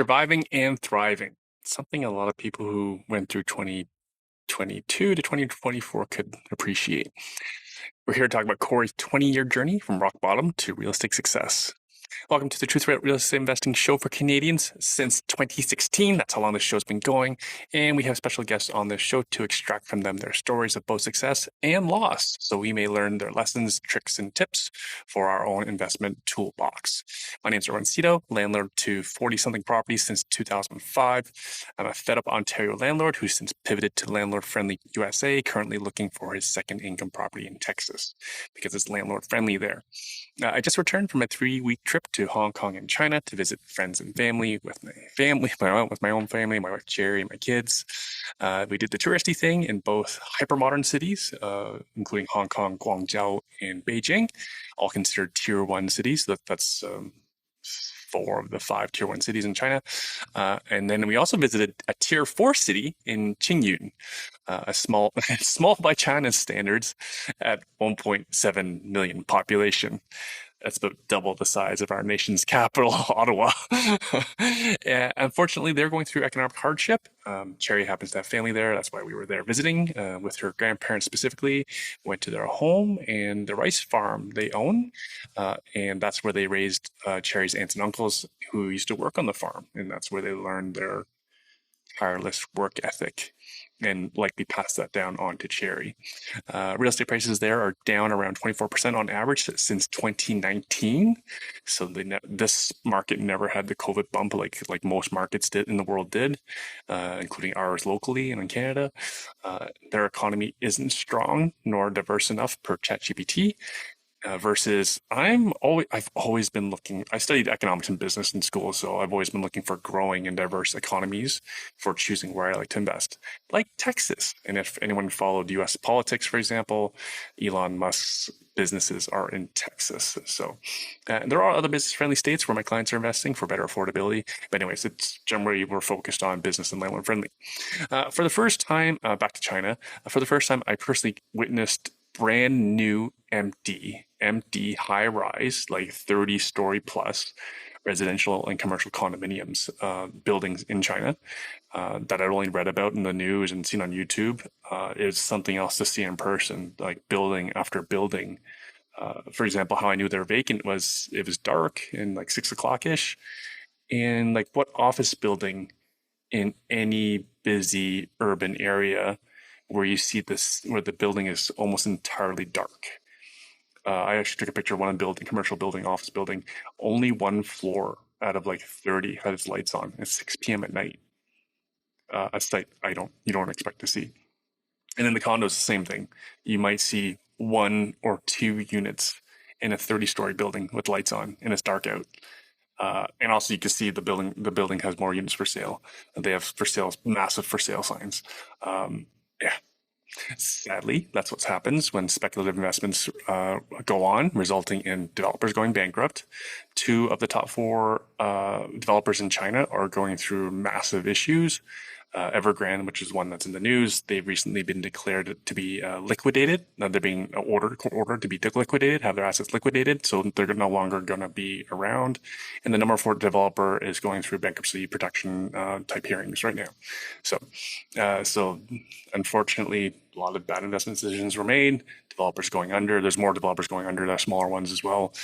Surviving and thriving. Something a lot of people who went through 2022 to 2024 could appreciate. We're here to talk about Cory's 20-year journey from rock bottom to real estate success. Welcome to the Truth About Real Estate Investing show for Canadians since 2016. That's how long this show's been going. And we have special guests on this show to extract from them their stories of both success and loss, so we may learn their lessons, tricks, and tips for our own investment toolbox. My name's Cito, landlord to 40-something properties since 2005. I'm a fed-up Ontario landlord who's since pivoted to landlord-friendly USA, currently looking for his second income property in Texas because it's landlord-friendly there. I just returned from a 3-week trip to Hong Kong and China to visit friends and family with my own family, my wife Jerry, my kids. We did the touristy thing in both hypermodern cities, including Hong Kong, Guangzhou, and Beijing, all considered Tier 1 cities. That's 4 of the 5 Tier 1 cities in China. And then we also visited a Tier 4 city in Qingyun, a small by China's standards at 1.7 million population. That's about double the size of our nation's capital, Ottawa. Unfortunately, they're going through economic hardship. Cherry happens to have family there. That's why we were there visiting with her grandparents specifically. Went to their home and the rice farm they own. And that's where they raised Cherry's aunts and uncles who used to work on the farm. And that's where they learned their tireless work ethic and likely pass that down on to Cherry. Real estate prices there are down around 24% on average since 2019. So this market never had the COVID bump like most markets did in the world did, including ours locally and in Canada. Their economy isn't strong nor diverse enough per ChatGPT. Versus I've always been looking, I studied economics and business in school, so I've always been looking for growing and diverse economies for choosing where I like to invest, like Texas. And if anyone followed US politics, for example, Elon Musk's businesses are in Texas. So there are other business-friendly states where my clients are investing for better affordability. But anyways, it's generally we're focused on business and landlord-friendly. For the first time, back to China, for the first time, I personally witnessed brand new empty high-rise, like 30-story plus residential and commercial condominiums buildings in China that I'd only read about in the news and seen on YouTube. Is something else to see in person, like building after building. For example, how I knew they're vacant was it was dark and like 6 o'clock-ish. And like what office building in any busy urban area where you see this, where the building is almost entirely dark. I actually took a picture of one building, commercial building, office building. Only one floor out of like 30 had its lights on at 6 p.m. at night. A sight you don't expect to see. And then the condos, the same thing. You might see 1 or 2 units in a 30-story building with lights on, and it's dark out. And also, you can see the building has more units for sale. They have massive for sale signs. Yeah. Sadly, that's what happens when speculative investments go on, resulting in developers going bankrupt. 2 of the top 4 developers in China are going through massive issues. Evergrande, which is one that's in the news, they've recently been declared to be liquidated. They're being ordered to be liquidated, have their assets liquidated, so they're no longer going to be around. And the number 4 developer is going through bankruptcy protection type hearings right now. So unfortunately, a lot of bad investment decisions were made. Developers going under. There's more developers going under. There's smaller ones as well.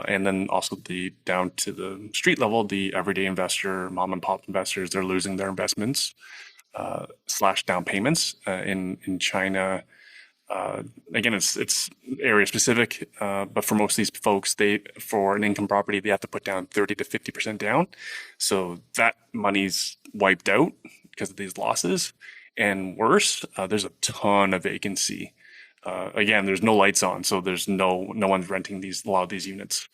And then also down to the street level, the everyday investor, mom and pop investors, they're losing their investments / down payments in China. Again, it's area specific, but for most of these folks, for an income property, they have to put down 30 to 50% down. So that money's wiped out because of these losses. And worse, there's a ton of vacancy. Again, there's no lights on, so there's no one's renting a lot of these units.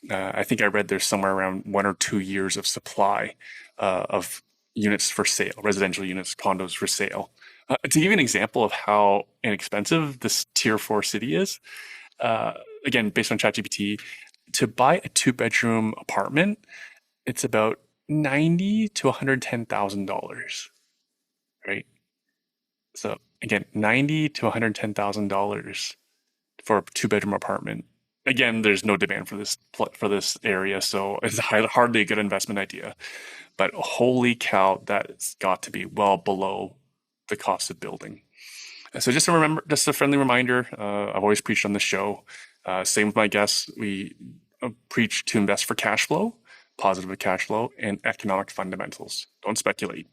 I think I read there's somewhere around 1 or 2 years of supply of units for sale, residential units, condos for sale. To give you an example of how inexpensive this Tier 4 city is, again, based on ChatGPT, to buy a 2-bedroom apartment, it's about $90,000 to $110,000, right? So again, $90,000 to $110,000 for a 2-bedroom apartment again, there's no demand for this area, so it's hardly a good investment idea. But holy cow, that's got to be well below the cost of building. So just a friendly reminder. I've always preached on this show. Same with my guests. We preach to invest for cash flow, positive cash flow, and economic fundamentals. Don't speculate.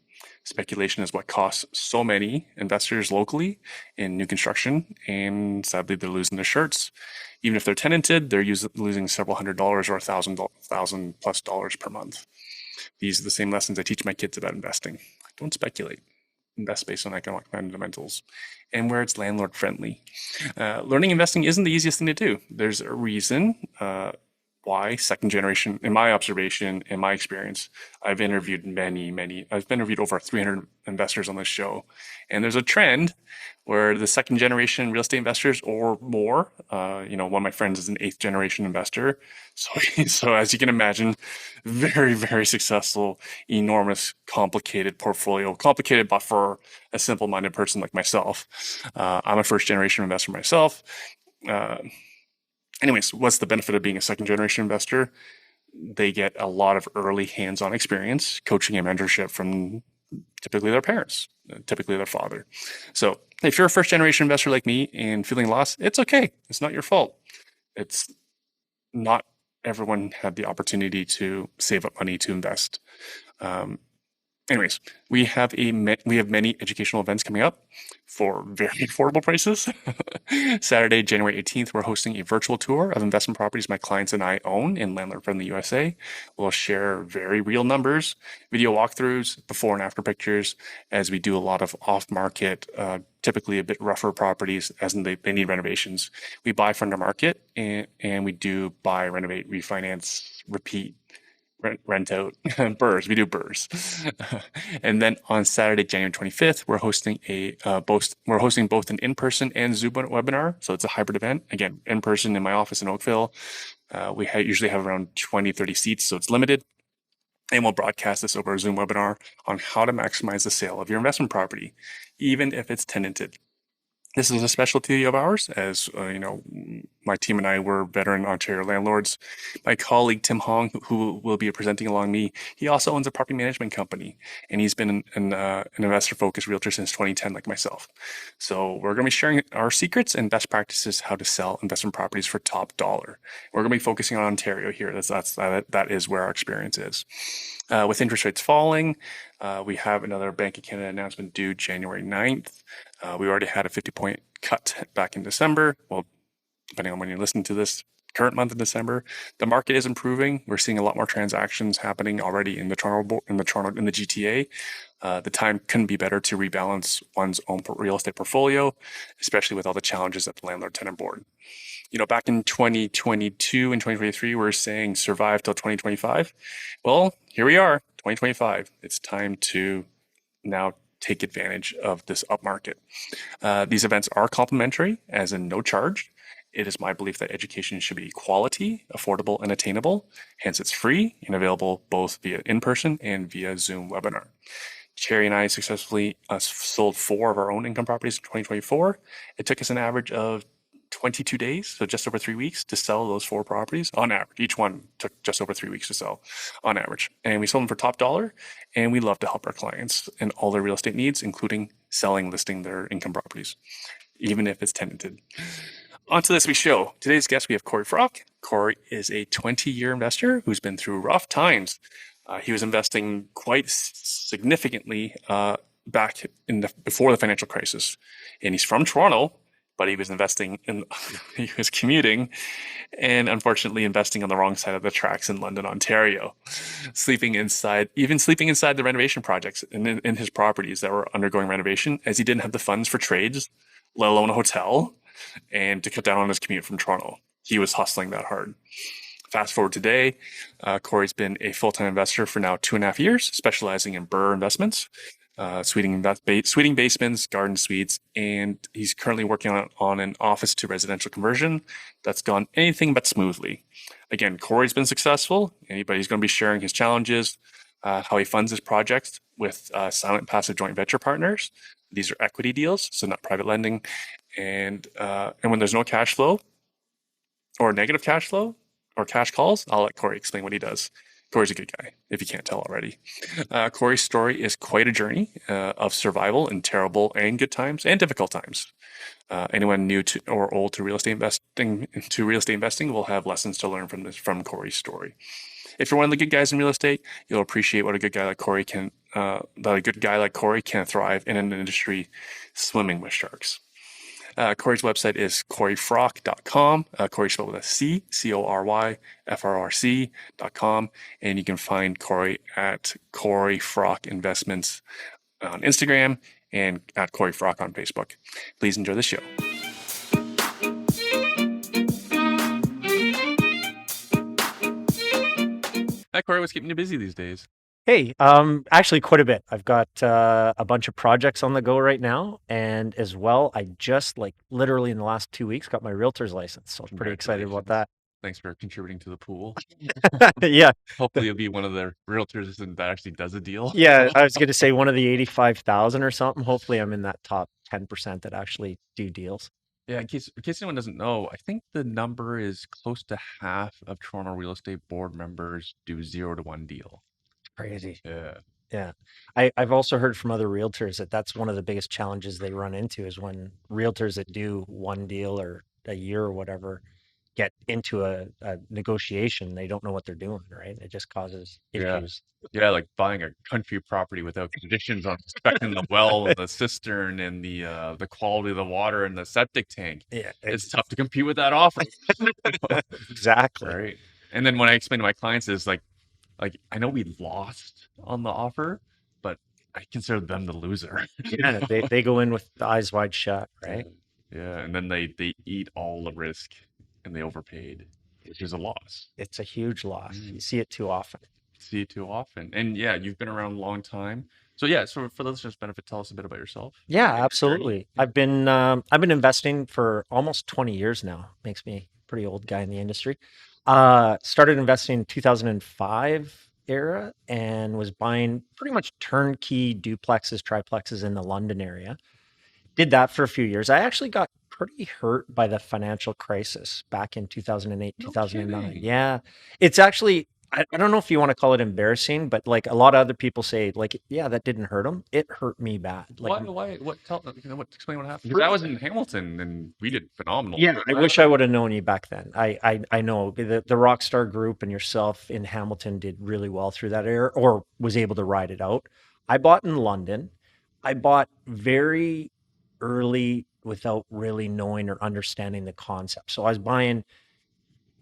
Speculation is what costs so many investors locally in new construction, and sadly, they're losing their shirts. Even if they're tenanted, they're losing several $100s or thousand plus dollars per month. These are the same lessons I teach my kids about investing. Don't speculate. Invest based on economic fundamentals and where it's landlord friendly. Learning investing isn't the easiest thing to do. There's a reason why second generation, in my observation, in my experience, I've interviewed I've interviewed over 300 investors on this show. And there's a trend where the second generation real estate investors or more, one of my friends is an eighth generation investor. So as you can imagine, very, very successful, enormous, complicated portfolio, complicated but for a simple minded person like myself. I'm a first generation investor myself. Anyways, what's the benefit of being a second generation investor? They get a lot of early hands-on experience, coaching and mentorship from typically their parents, typically their father. So if you're a first generation investor like me and feeling lost, it's okay. It's not your fault. It's not everyone had the opportunity to save up money to invest. Anyways, we have many educational events coming up for very affordable prices. Saturday, January 18th, we're hosting a virtual tour of investment properties my clients and I own in Landlord Friendly USA. We'll share very real numbers, video walkthroughs, before and after pictures, as we do a lot of off-market, typically a bit rougher properties, as in they need renovations. We buy from the market, and we do buy, renovate, refinance, repeat, rent out BRRRRs. We do BRRRRs. And then on Saturday, January 25th, we're hosting both an in-person and Zoom webinar. So it's a hybrid event. Again, in person in my office in Oakville. We usually have around 20, 30 seats, so it's limited. And we'll broadcast this over a Zoom webinar on how to maximize the sale of your investment property, even if it's tenanted. This is a specialty of ours, as my team and I were veteran Ontario landlords. My colleague Tim Hong, who will be presenting along me, he also owns a property management company, and he's been an investor-focused realtor since 2010, like myself. So we're going to be sharing our secrets and best practices how to sell investment properties for top dollar. We're going to be focusing on Ontario here. That is where our experience is. With interest rates falling, we have another Bank of Canada announcement due January 9th. We already had a 50-point cut back in December. Well, depending on when you listen to this, current month of December, the market is improving. We're seeing a lot more transactions happening already in the GTA. The time couldn't be better to rebalance one's own real estate portfolio, especially with all the challenges at the landlord-tenant board. Back in 2022 and 2023, we were saying survive till 2025. Well, here we are, 2025. It's time to now take advantage of this upmarket. These events are complimentary, as in no charge. It is my belief that education should be quality, affordable, and attainable. Hence, it's free and available both via in-person and via Zoom webinar. Cherry and I successfully sold 4 of our own income properties in 2024. It took us an average of 22 days, so just over 3 weeks to sell those 4 properties on average. Each one took just over 3 weeks to sell on average. And we sold them for top dollar, and we love to help our clients in all their real estate needs, including listing their income properties, even if it's tenanted. On to this week's show. Today's guest, we have Cory Froc. Cory is a 20-year investor who's been through rough times. He was investing quite significantly back before the financial crisis. And he's from Toronto, but he was he was commuting and unfortunately investing on the wrong side of the tracks in London, Ontario, sleeping inside the renovation projects in his properties that were undergoing renovation, as he didn't have the funds for trades, let alone a hotel, and to cut down on his commute from Toronto. He was hustling that hard. Fast forward today, Cory's been a full-time investor for now 2.5 years, specializing in BRRRR investments, suiting basements, garden suites, and he's currently working on an office to residential conversion that's gone anything but smoothly. Again, Cory's been successful, but he's going to be sharing his challenges, how he funds his projects with silent passive joint venture partners. These are equity deals, so not private lending. And when there's no cash flow, or negative cash flow or cash calls, I'll let Cory explain what he does. Cory's a good guy, if you can't tell already. Cory's story is quite a journey of survival in terrible and good times and difficult times. Anyone new to or old to real estate investing will have lessons to learn from Cory's story. If you're one of the good guys in real estate, you'll appreciate what a good guy like Cory can that a good guy like Cory can thrive in an industry swimming with sharks. Cory's website is coryfroc.com. Cory spelled with a C, Cory, FRRC.com. And you can find Cory at Cory Froc Investments on Instagram and at Cory Froc on Facebook. Please enjoy the show. Hi, Cory. What's keeping you busy these days? Hey, actually quite a bit. I've got a bunch of projects on the go right now, and as well, I just like literally in the last 2 weeks got my realtor's license, so I'm pretty excited about that. Thanks for contributing to the pool. Yeah, Hopefully, you'll be one of the realtors that actually does a deal. yeah. I was gonna say one of the 85,000 or something. Hopefully, I'm in that top 10% that actually do deals. Yeah, in case anyone doesn't know, I think the number is close to half of Toronto real estate board members do 0 to 1 deal. Crazy. Yeah. Yeah. I've also heard from other realtors that that's one of the biggest challenges they run into is when realtors that do one deal or a year or whatever get into a negotiation, they don't know what they're doing, right? It just causes Yeah. issues. Yeah, like buying a country property without conditions on inspecting the well and the cistern and the quality of the water and the septic tank. Yeah, It's tough to compete with that offer. exactly. Right. And then when I explain to my clients is like I know we lost on the offer, but I consider them the loser. Yeah, they go in with the eyes wide shut, Yeah. right? Yeah, and then they eat all the risk and they overpaid, which is a loss. It's a huge loss. Mm. You see it too often. See it too often. And yeah, you've been around a long time. So yeah, so for the listeners' benefit, tell us a bit about yourself Yeah, and your journey. absolutely. Yeah. I've been investing for almost 20 years now. Makes me a pretty old guy in the industry. Started investing in 2005 era and was buying pretty much turnkey duplexes, triplexes in the London area. Did that for a few years. I actually got pretty hurt by the financial crisis back in 2008, No 2009. kidding. Yeah. It's actually, I don't know if you want to call it embarrassing, but like a lot of other people say, like, yeah, that didn't hurt them. It hurt me bad. Like, Explain what happened? Because I was in Hamilton and we did phenomenal. yeah, I wish I would have known you back then. I know the Rockstar Group and yourself in Hamilton did really well through that era or was able to ride it out. I bought in London. I bought very early without really knowing or understanding the concept. So I was buying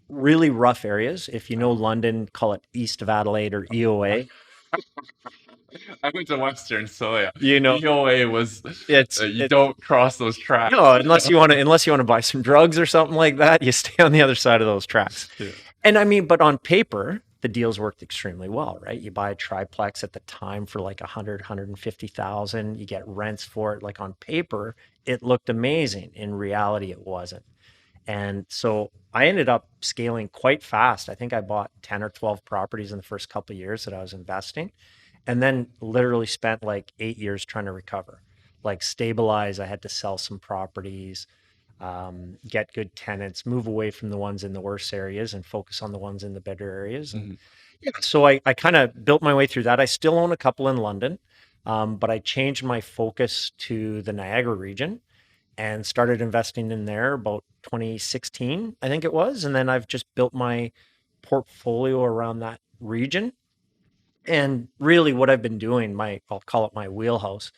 really rough areas. If you know London, call it east of Adelaide or EOA. I went to Western, so yeah. You know, EOA was you it's don't cross those tracks. no, unless you want to buy some drugs or something like that, you stay on the other side of those tracks. Yeah. And I mean, but on paper, the deals worked extremely well, right? You buy a triplex at the time for like 150,000, you get rents for it. Like on paper, it looked amazing. In reality, it wasn't. And so I ended up scaling quite fast. I think I bought 10 or 12 properties in the first couple of years that I was investing, and then literally spent like 8 years trying to recover, like stabilize. I had to sell some properties, get good tenants, move away from the ones in the worst areas and focus on the ones in the better areas. And Mhm. yeah, so I kind of built my way through that. I still own a couple in London, but I changed my focus to the Niagara region and started investing in there about 2016, I think it was. And then I've just built my portfolio around that region. And really, what I've been doing, I'll call it my wheelhouse,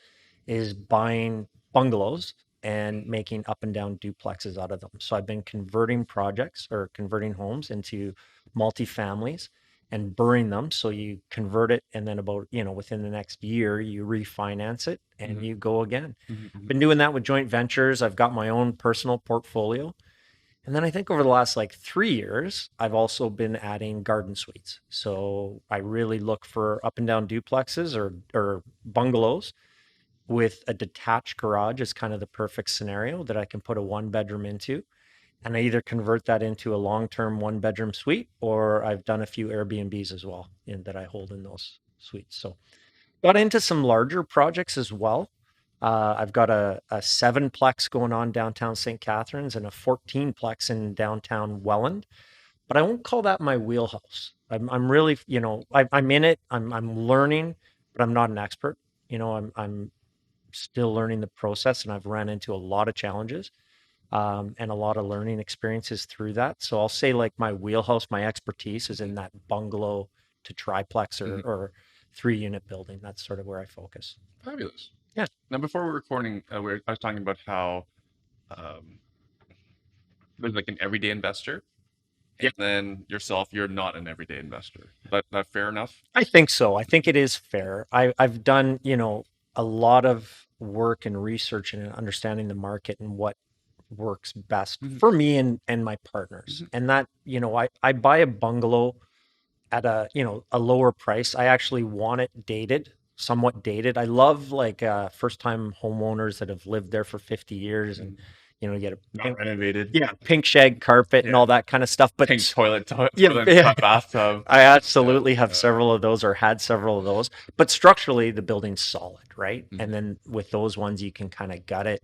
is buying bungalows and making up and down duplexes out of them. So I've been converting projects or converting homes into multifamilies and burring them. So you convert it, and then within the next year, you refinance it and Mhm. you go again. Mhm. I've Mhm. been doing that with joint ventures. I've got my own personal portfolio. And then I think over the last like 3 years, I've also been adding garden suites. So I really look for up and down duplexes or bungalows with a detached garage is kind of the perfect scenario that I can put a one bedroom into. And I either convert that into a long term one bedroom suite, or I've done a few Airbnbs as well that I hold in those suites. So got into some larger projects as well. I've got a 7-plex going on downtown St. Catharines and a 14-plex in downtown Welland. But I won't call that my wheelhouse. I'm really, I'm in it. I'm learning, but I'm not an expert. I'm still learning the process, and I've ran into a lot of challenges and a lot of learning experiences through that. So I'll say like my wheelhouse, my expertise is in that bungalow to triplex Mhm. or 3-unit building. That's sort of where I focus. Fabulous. Yeah. Now, before we're recording, I was talking about how um, there's like an everyday investor, Yeah. and then yourself, you're not an everyday investor. That fair enough? I think so. I think it is fair. I've done, a lot of work and research and understanding the market and what works best Mhm. for me and my partners. Mhm. And that, I buy a bungalow at a lower price. I actually want it dated, somewhat dated. I love like first time homeowners that have lived there for 50 years and Mhm. you get a Not renovated. yeah, pink shag carpet and Yeah. all that kind of stuff. Pink But toilet, yeah, toilet and yeah. bathtub. I Yeah. absolutely have several of those or had several of those. But structurally, the building's solid, right? Mhm. And then with those ones, you can kind of gut it,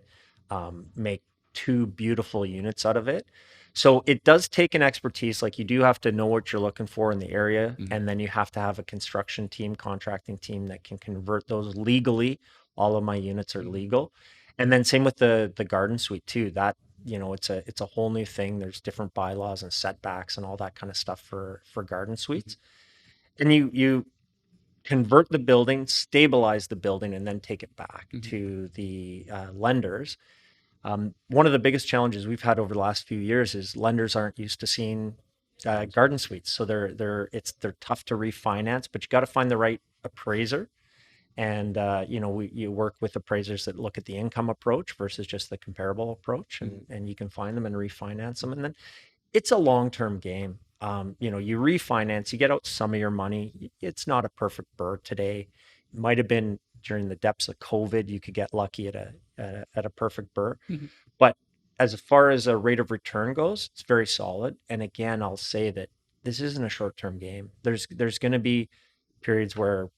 make two beautiful units out of it. So it does take an expertise. Like you do have to know what you're looking for in the area, Mhm. and then you have to have a construction team, contracting team that can convert those legally. All of my units are Mhm. legal, and then same with the garden suite too. That it's a whole new thing. There's different bylaws and setbacks and all that kind of stuff for garden Mhm. suites. And you convert the building, stabilize the building, and then take it back Mhm. to the lenders. One of the biggest challenges we've had over the last few years is lenders aren't used to seeing garden suites, so they're tough to refinance. But you got to find the right appraiser, and you work with appraisers that look at the income approach versus just the comparable approach, Mhm. and you can find them and refinance them, and then it's a long-term game. You refinance, you get out some of your money. It's not a perfect BRRRR today. It might have been during the depths of COVID, you could get lucky at a perfect BRRRR. Mhm. But as far as a rate of return goes, it's very solid. And again, I'll say that this isn't a short-term game. There's going to be periods where,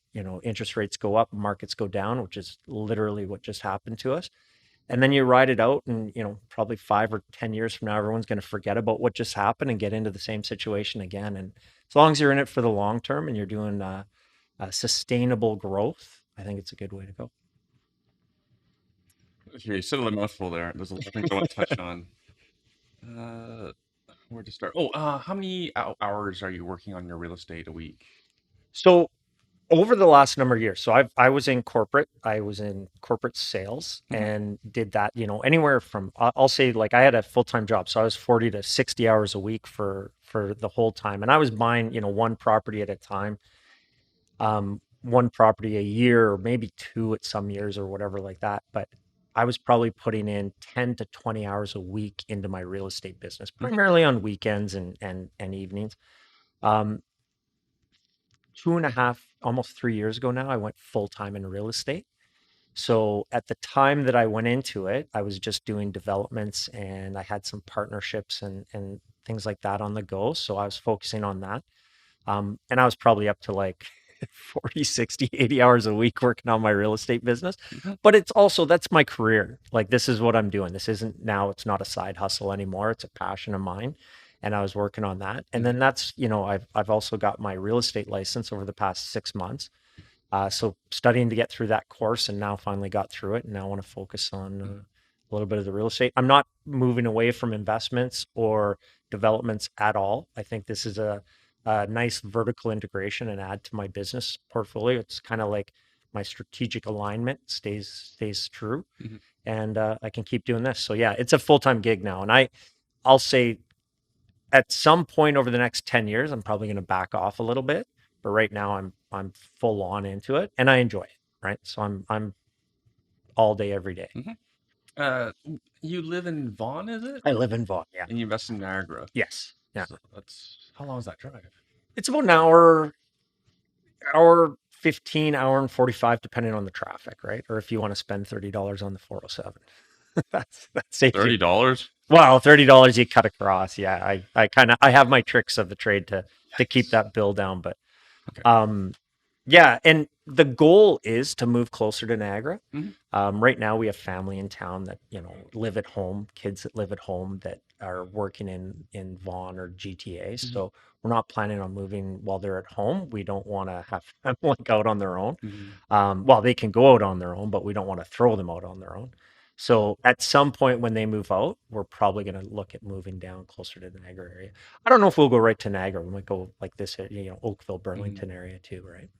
interest rates go up, markets go down, which is literally what just happened to us. And then you ride it out, and probably 5 or 10 years from now, everyone's going to forget about what just happened and get into the same situation again. And as long as you're in it for the long term and you're doing sustainable growth, I think it's a good way to go. Okay, you said a mouthful there. There's a lot of things I want to touch on. Uh, where to start? Oh, how many hours are you working on your real estate a week? So over the last number of years, so I was in corporate sales Mhm. and did that, anywhere from I'll say like I had a full-time job, so I was 40 to 60 hours a week for the whole time, and I was buying, one property at a time, one property a year or maybe two at some years or whatever like that. But I was probably putting in 10 to 20 hours a week into my real estate business, Mhm. primarily on weekends and evenings. Um, 2.5, almost 3 years ago now, I went full time in real estate. So at the time that I went into it, I was just doing developments and I had some partnerships and things like that on the go. So I was focusing on that. And I was probably up to like 40, 60, 80 hours a week working on my real estate business. Mhm. But it's also, that's my career. Like, this is what I'm doing. It's not a side hustle anymore. It's a passion of mine. And I was working on that. And Mhm. then that's, I've also got my real estate license over the past 6 months. So studying to get through that course and now finally got through it. And now I want to focus on Mhm. a little bit of the real estate. I'm not moving away from investments or developments at all. I think this is a nice vertical integration and add to my business portfolio. It's kind of like my strategic alignment stays true, Mhm. and I can keep doing this. So yeah, it's a full-time gig now, and I'll say at some point over the next 10 years, I'm probably going to back off a little bit. But right now I'm full on into it and I enjoy it. Right. So I'm all day, every day. Mhm. You live in Vaughan, is it? I live in Vaughan. Yeah. And you invest in Niagara. Yes. Yeah. So that's how long is that drive? It's about an hour 15, hour and 45, depending on the traffic, right? Or if you want to spend $30 on the 407. That saves you. $30? Well, $30 you cut across. Yeah. I have my tricks of the trade to keep Yikes. that bill down. But Okay. um yeah, and the goal is to move closer to Niagara. Mhm. Right now, we have family in town that live at home, kids that live at home that are working in Vaughan or GTA. Mhm. So we're not planning on moving while they're at home. We don't want to have them like out on their own. Mhm. Well, they can go out on their own, but we don't want to throw them out on their own. So at some point when they move out, we're probably going to look at moving down closer to the Niagara area. I don't know if we'll go right to Niagara. We might go like this, Oakville, Mhm. Burlington area too, right?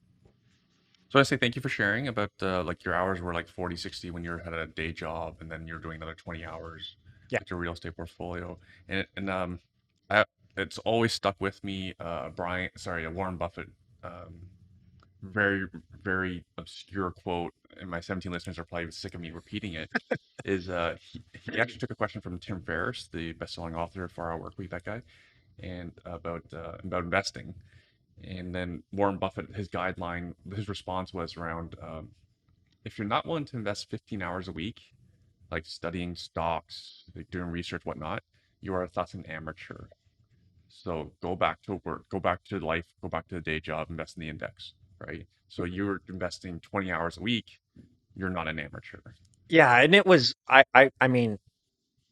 So I say thank you for sharing about like your hours were like 40, 60 when you had a day job, and then you're doing another 20 hours Yeah. with your real estate portfolio. And I, it's always stuck with me. Warren Buffett, um, very very obscure quote, and my 17 listeners are probably sick of me repeating it. Is he actually took a question from Tim Ferriss, the best-selling author of 4 Hour Workweek, that guy, and about investing. And then Warren Buffett, his response was around if you're not willing to invest 15 hours a week, like studying stocks, like doing research, whatnot, you are thus an amateur. So go back to work, go back to life, go back to the day job, invest in the index, right? So you're investing 20 hours a week, you're not an amateur. Yeah, and it was I mean,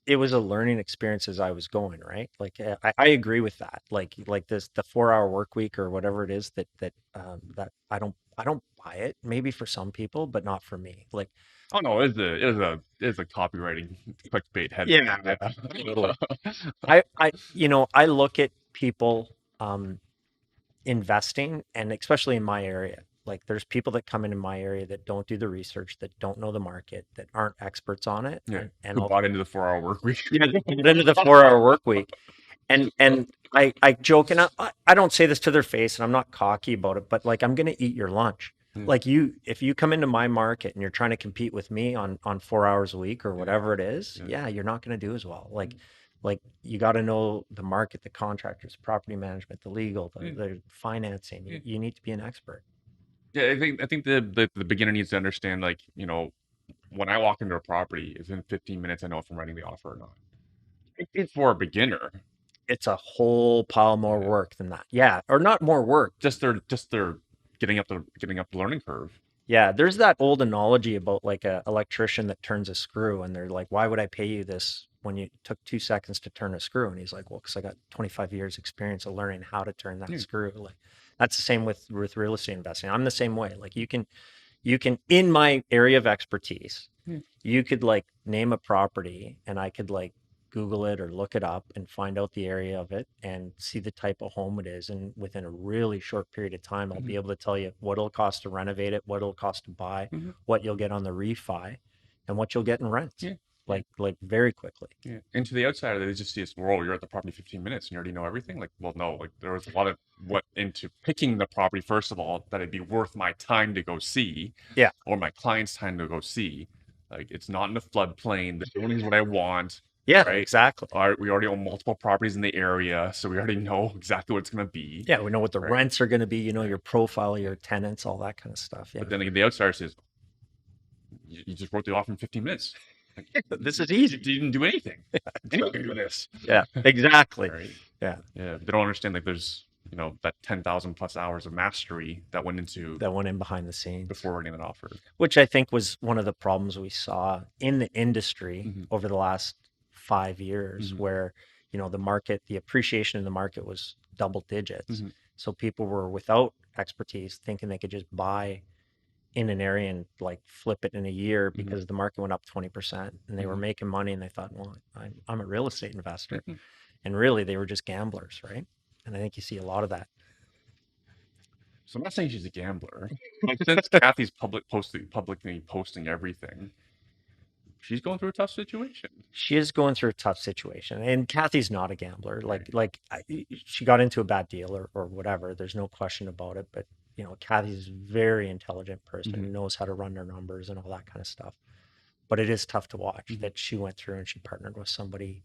it was a learning experience as I was going, right? Like I agree with that. Like this the 4 hour work week or whatever it is that I don't buy it. Maybe for some people, but not for me. Like Oh no, it's a copywriting clickbait yeah, headline. yeah, totally. I look at people investing and especially in my area. Like there's people that come into my area that don't do the research, that don't know the market, that aren't experts on it, Yeah, and who I'll bought into the 4 hour work week? yeah, get into the 4 hour work week. And I joke and I don't say this to their face and I'm not cocky about it, but like I'm gonna eat your lunch. Yeah, Like if you come into my market and you're trying to compete with me on 4 hours a week or yeah, whatever it is, yeah. yeah, you're not gonna do as well. Like you got to know the market, the contractors, property management, the legal, Yeah, the financing. yeah. You need to be an expert. Yeah, I think the beginner needs to understand, like, when I walk into a property, within 15 minutes I know if I'm writing the offer or not. For a beginner, It's a whole pile more yeah, work than that. Yeah, or not more work. just they're getting up the learning curve. Yeah, there's that old analogy about like a electrician that turns a screw, and they're like, "Why would I pay you this when you took 2 seconds to turn a screw?" And he's like, "Well, because I got 25 years experience of learning how to turn that Yeah, screw." Like that's the same with real estate investing. I'm the same way. Like you can in my area of expertise, yeah, you could like name a property and I could like Google it or look it up and find out the area of it and see the type of home it is. And within a really short period of time, I'll mhm, be able to tell you what it'll cost to renovate it, what it'll cost to buy, mhm, what you'll get on the refi, and what you'll get in rents. yeah, yeah, Like very quickly. yeah. And to the outsider, they just see this world. You're at the property 15 minutes and you already know everything. Like, well, no, like there was a lot of what into picking the property first of all that it'd be worth my time to go see, Yeah. or my client's time to go see. Like, it's not in the floodplain. The zoning is what I want, Yeah, right? exactly. We already own multiple properties in the area, so we already know exactly what it's going to be, Yeah, we know what the right? rents are going to be, Yeah. your profile, Yeah. your tenants, all that kind of stuff. Yeah. But then again, the outsider says, you just wrote the offer in 15 minutes. Like, This is you easy. didn't do anything. Anyone can do this. Yeah, exactly. Right? Yeah. Yeah. They don't understand, like, there's, that 10,000 plus hours of mastery that went into That went in behind the scenes. before writing that offer. Which I think was one of the problems we saw in the industry Hmm. over the last 5 years, Hmm. where the market, the appreciation in the market was double digits. Hmm. So people were without expertise thinking they could just buy in an area and like flip it in a year Hmm. because the market went up 20% and they were Hmm. making money and they thought, well, I'm a real estate investor. Hmm. And really they were just gamblers, right? And I think you see a lot of that. So I'm not saying she's a gambler. Like, since Kathy's publicly posting everything, she's going through a tough situation. She is going through a tough situation, and Kathy's not a gambler. Right. She got into a bad deal or whatever. There's no question about it. But Kathy's a very intelligent person, Hmm. knows how to run their numbers and all that kind of stuff. But it is tough to watch Hmm. that she went through and she partnered with somebody,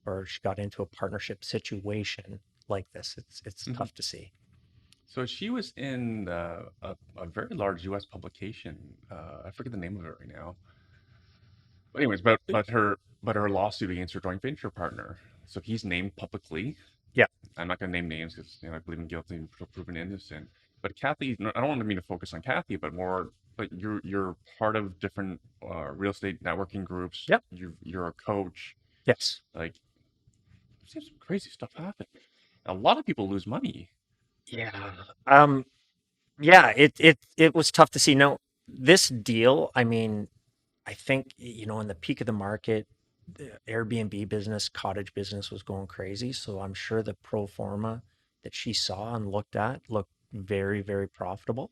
or she got into a partnership situation like this. It's Hmm. tough to see. So she was in a very large U.S. publication. I forget the name of it right now. But anyways, but her lawsuit against her joint venture partner. So he's named publicly. Yeah, I'm not going to name names because I believe in guilty until proven innocent. but Kathy, no, I don't want me to focus on Kathy, but more like you're part of different real estate networking groups. Yep. You're a coach. Yes. Like, see some crazy stuff happen. A lot of people lose money. Yeah. Yeah, it was tough to see. Now, this deal, I mean, I think, in the peak of the market, the Airbnb business, cottage business was going crazy. So I'm sure the pro forma that she saw and looked at looked very, very profitable.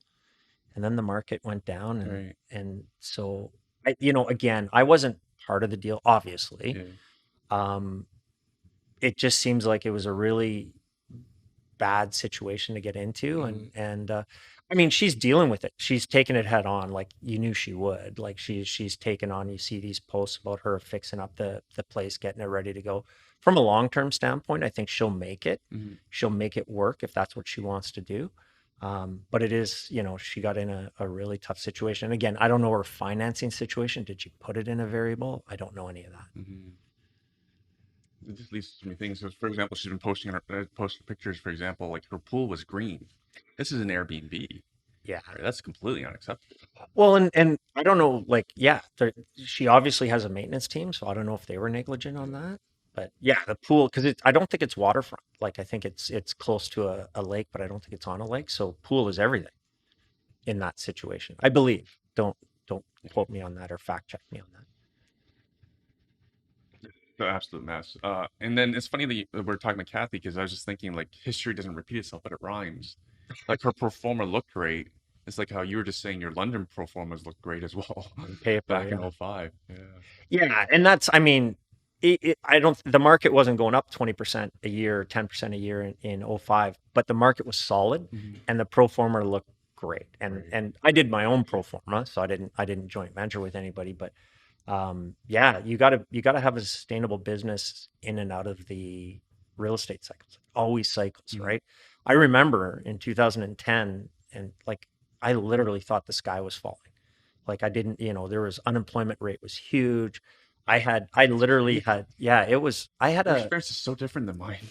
And then the market went down, Right. and so again, I wasn't part of the deal, obviously. Yeah. Um, it just seems like it was a really bad situation to get into, Mhm. and I mean, she's dealing with it. She's taken it head on, like you knew she would. Like she's taken on. You see these posts about her fixing up the place, getting it ready to go. From a long term standpoint, I think she'll make it. Mhm. She'll make it work if that's what she wants to do. But it is, she got in a really tough situation. Again, I don't know her financing situation. Did she put it in a variable? I don't know any of that. Mhm. It just leads to so many things. So, for example, she's been posting pictures. For example, like her pool was green. This is an Airbnb. Yeah. Right? That's completely unacceptable. Well, and I don't know, like, yeah, she obviously has a maintenance team, so I don't know if they were negligent on Yeah. that. But yeah, the pool, because I don't think it's waterfront. Like, I think it's close to a lake, but I don't think it's on a lake. So pool is everything in that situation, I believe. Don't Yeah. quote me on that or fact check me on that. The absolute mess. And then it's funny that we're talking to Kathy because I was just thinking like history doesn't repeat itself, but it rhymes. Like her pro forma looked great. It's like how you were just saying your London pro formas looked great as well On paper, back in yeah. '05. Yeah. Yeah, and that's, I mean, I don't, the market wasn't going up 20% a year, 10% a year in '05, but the market was solid Mhm. and the pro forma looked great. And Right. and I did my own pro forma, so I didn't joint venture with anybody, but yeah, you gotta have a sustainable business in and out of the real estate cycles. Always cycles, Mhm. right? I remember in 2010, and like I literally thought the sky was falling. Like I didn't, there was unemployment rate was huge. I literally Really? had, yeah, it was, I had Your a, experience is so different than mine.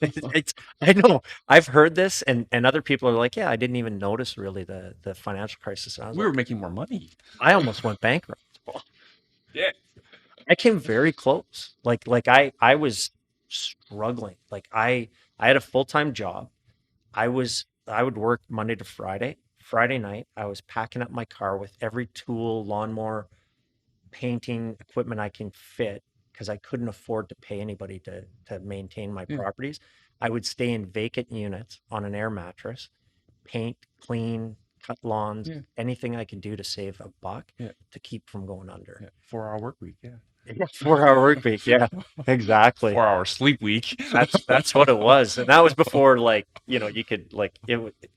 it's, I know I've heard this and other people are like, yeah, I didn't even notice really the financial crisis. And I was We were like, making more money. I almost went bankrupt. Yeah. I came very close. Like I was struggling. Like I had a full-time job. I would work Monday to Friday. Friday night, I was packing up my car with every tool, lawnmower, painting equipment I can fit because I couldn't afford to pay anybody to maintain my Yeah. properties. I would stay in vacant units on an air mattress, paint, clean, cut lawns, Yeah. anything I could do to save a buck Yeah. to keep from going under. Yeah. 4 hour work week. Yeah. 4 hour work week. Yeah, exactly. 4 hour sleep week. That's what it was. And that was before like, you could like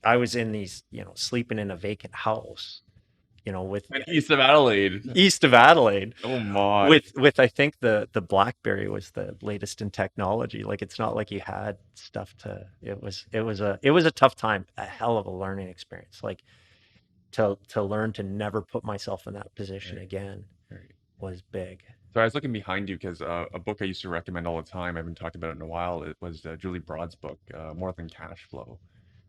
I was in these, sleeping in a vacant house, with And east of Adelaide. east of Adelaide Oh my. with I think the BlackBerry was the latest in technology. Like it's not like you had stuff to it was a tough time, a hell of a learning experience. Like to learn to never put myself in that position Right. again Right. was big. So I was looking behind you because a book I used to recommend all the time. I haven't talked about it in a while. It was Julie Broad's book, More Than Cash Flow,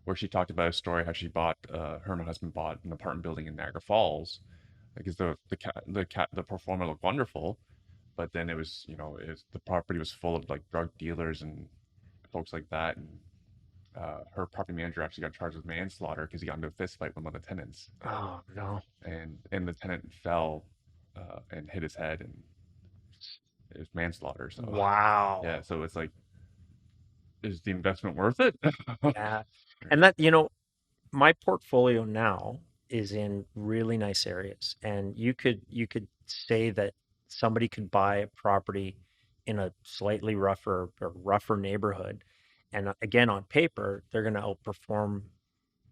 where she talked about a story how she bought her and her husband bought an apartment building in Niagara Falls because the performer looked wonderful, but then it was the property was full of like drug dealers and folks like that, and her property manager actually got charged with manslaughter because he got into a fist fight with one of the tenants, Oh no. and the tenant fell and hit his head and it was manslaughter. So yeah, Wow. so it's like, is the investment worth it? Yeah. And that, my portfolio now is in really nice areas, and you could say that somebody could buy a property in a slightly rougher neighborhood, and again on paper they're going to outperform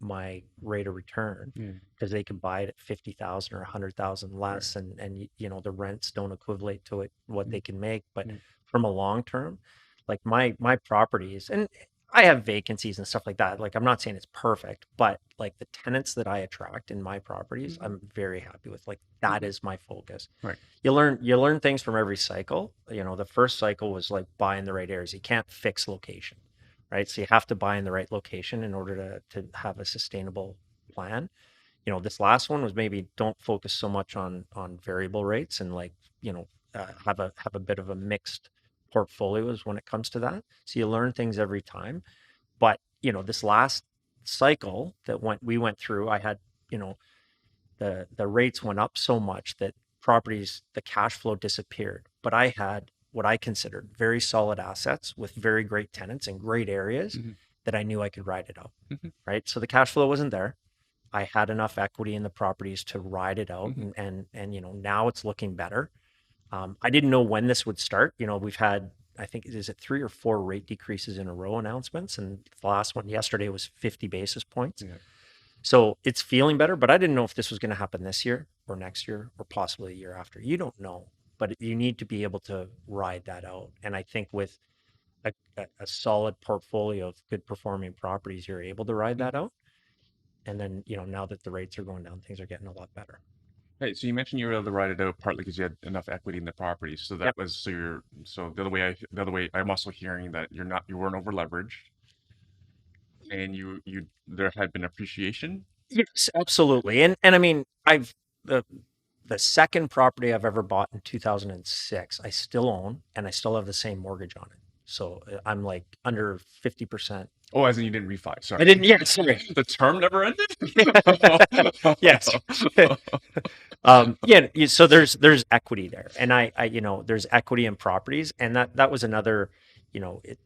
my rate of return Yeah, because they could buy it at 50,000 or 100,000 right. less, and the rents don't equivalent to it what Yeah, they can make. But yeah, from a long term, like my properties, and I have vacancies and stuff like that. Like I'm not saying it's perfect, but like the tenants that I attract in my properties, mhm, I'm very happy with. Like that mhm, is my focus. right. You learn things from every cycle. The first cycle was like buying the right areas. You can't fix location. right? So you have to buy in the right location in order to have a sustainable plan. This last one was maybe don't focus so much on variable rates and like, have a bit of a mixed portfolios when it comes to that. So you learn things every time. But, this last cycle that we went through, I had, you know, the rates went up so much that properties, the cash flow disappeared. But I had what I considered very solid assets with very great tenants in great areas Hmm. that I knew I could ride it out, Hmm. right? So the cash flow wasn't there. I had enough equity in the properties to ride it out, Hmm. and now it's looking better. I didn't know when this would start. We've had, I think, is it 3 or 4 rate decreases in a row announcements, and the last one yesterday was 50 basis points. Yeah. So it's feeling better, but I didn't know if this was going to happen this year or next year or possibly a year after. You don't know, but you need to be able to ride that out. And I think with a solid portfolio of good performing properties, you're able to ride that Hmm. out. And then, now that the rates are going down, things are getting a lot better. Hey, so you mentioned you were able to ride it out partly because you had enough equity in the property. So that Yep. was so the other way I'm also hearing that you weren't over leveraged and you there had been appreciation. Yes, absolutely. And I mean, the the second property I've ever bought in 2006, I still own and I still have the same mortgage on it. So I'm like under 50%. Oh, as in you didn't refi. I Sorry. didn't, yeah, sorry. The term never ended? Yes. Yeah, so there's equity there. And there's equity in properties. And that was another, it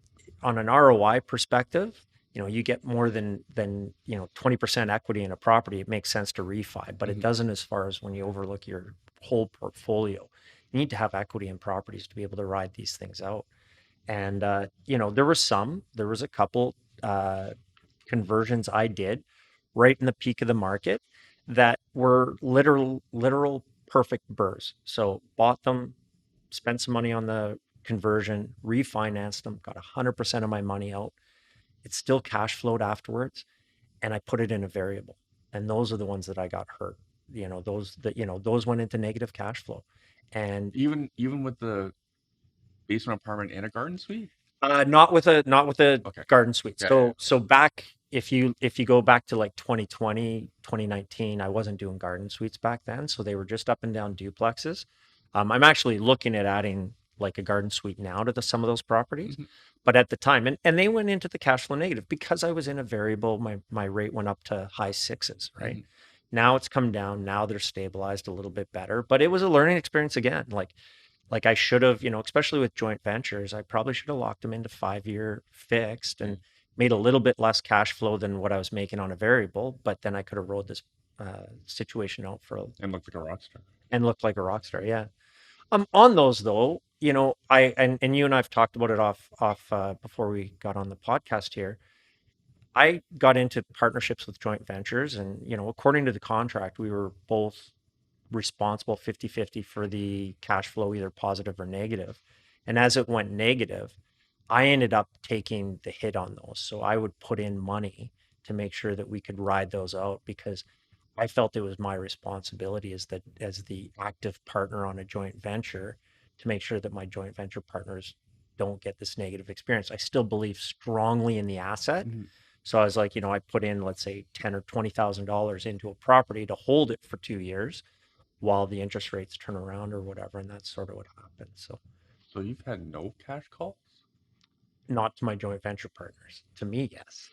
on an ROI perspective, you get more than 20% equity in a property, it makes sense to refi, but it Mhm. doesn't as far as when you overlook your whole portfolio. You need to have equity in properties to be able to ride these things out. And there was a couple conversions I did right in the peak of the market that were literal perfect burrs. So bought them, spent some money on the conversion, refinanced them, got 100% of my money out. It still cash flowed afterwards, and I put it in a variable. And those are the ones that I got hurt. Those went into negative cash flow. And Even with the basement apartment and a garden suite? not with a Okay. garden suite. Yeah, yeah. So back if you go back to like 2020, 2019, I wasn't doing garden suites back then, so they were just up and down duplexes. I'm actually looking at adding like a garden suite now to some of those properties, Mhm. but at the time, and they went into the cash flow negative because I was in a variable. My rate went up to high sixes, right? Mhm. Now it's come down. Now they're stabilized a little bit better, but it was a learning experience again. Like I should have, especially with joint ventures, I probably should have locked them into 5-year fixed Yeah. and made a little bit less cash flow than what I was making on a variable. But then I could have rode this situation out And looked like a rock star. and looked like a rock star. Yeah. On those though, and you and I've talked about it off before we got on the podcast here. I got into partnerships with joint ventures, and according to the contract, we were both responsible 50-50 for the cash flow, either positive or negative. And as it went negative, I ended up taking the hit on those. So I would put in money to make sure that we could ride those out because I felt it was my responsibility as the active partner on a joint venture to make sure that my joint venture partners don't get this negative experience. I still believe strongly in the asset. Mhm. So I was like, I put in, let's say, $10,000 or $20,000 into a property to hold it for 2 years while the interest rates turn around or whatever. And that's sort of what happened. So So you've had no cash calls? not to my joint venture partners. To me, yes.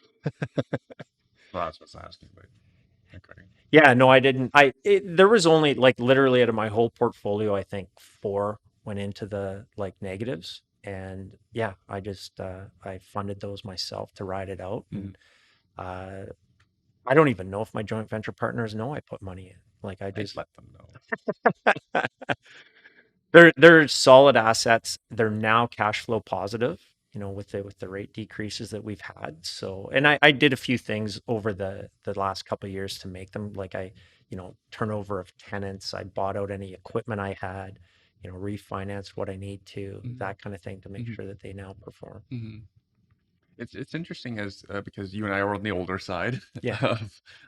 Well, that's what I was asking, but okay. Yeah, no, I didn't. There was only like literally out of my whole portfolio, I think 4 went into the like negatives. And yeah, I funded those myself to ride it out. Mhm. And uh, I don't even know if my joint venture partners know I put money in. Like I I'd just let them know. they're solid assets. They're now cash flow positive, with the rate decreases that we've had. So, and I did a few things over the last couple of years to make them like turnover of tenants. I bought out any equipment I had, refinanced what I need to, Mhm. that kind of thing to make Mhm. sure that they now perform. Mhm. It's interesting as because you and I are on the older side Yeah.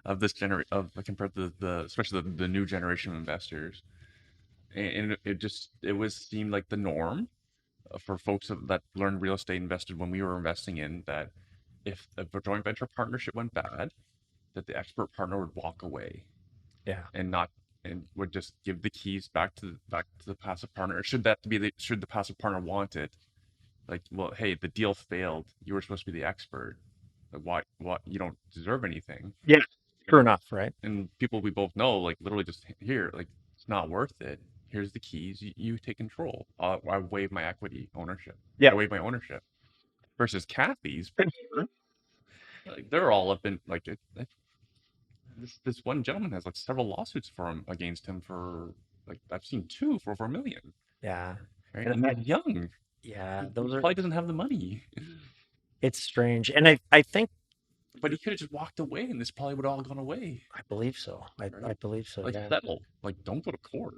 of this compared to the especially the new generation of investors, and it was seemed like the norm for folks that learned real estate invested when we were investing in that if a joint venture partnership went bad, that the expert partner would walk away Yeah. and not and would just give the keys back to the passive partner. Should the passive partner want it? Like, well, hey, the deal failed. You were supposed to be the expert. Like, why you don't deserve anything? Yeah. True And enough, right? people we both know, like literally just here, like it's not worth it. Here's the keys. You take control. I waive my equity ownership. Yeah. I waive my ownership. Versus Kathy's, like they're all up in like this one gentleman has like several lawsuits for him against him for like I've seen two for over 1 million, Yeah. right? And And he's young. yeah, He those are, probably doesn't have the money, it's strange. And I think, but he could have just walked away, and this probably would have all gone away, I believe so. I right? believe so. Like Yeah. settle, like don't go to court.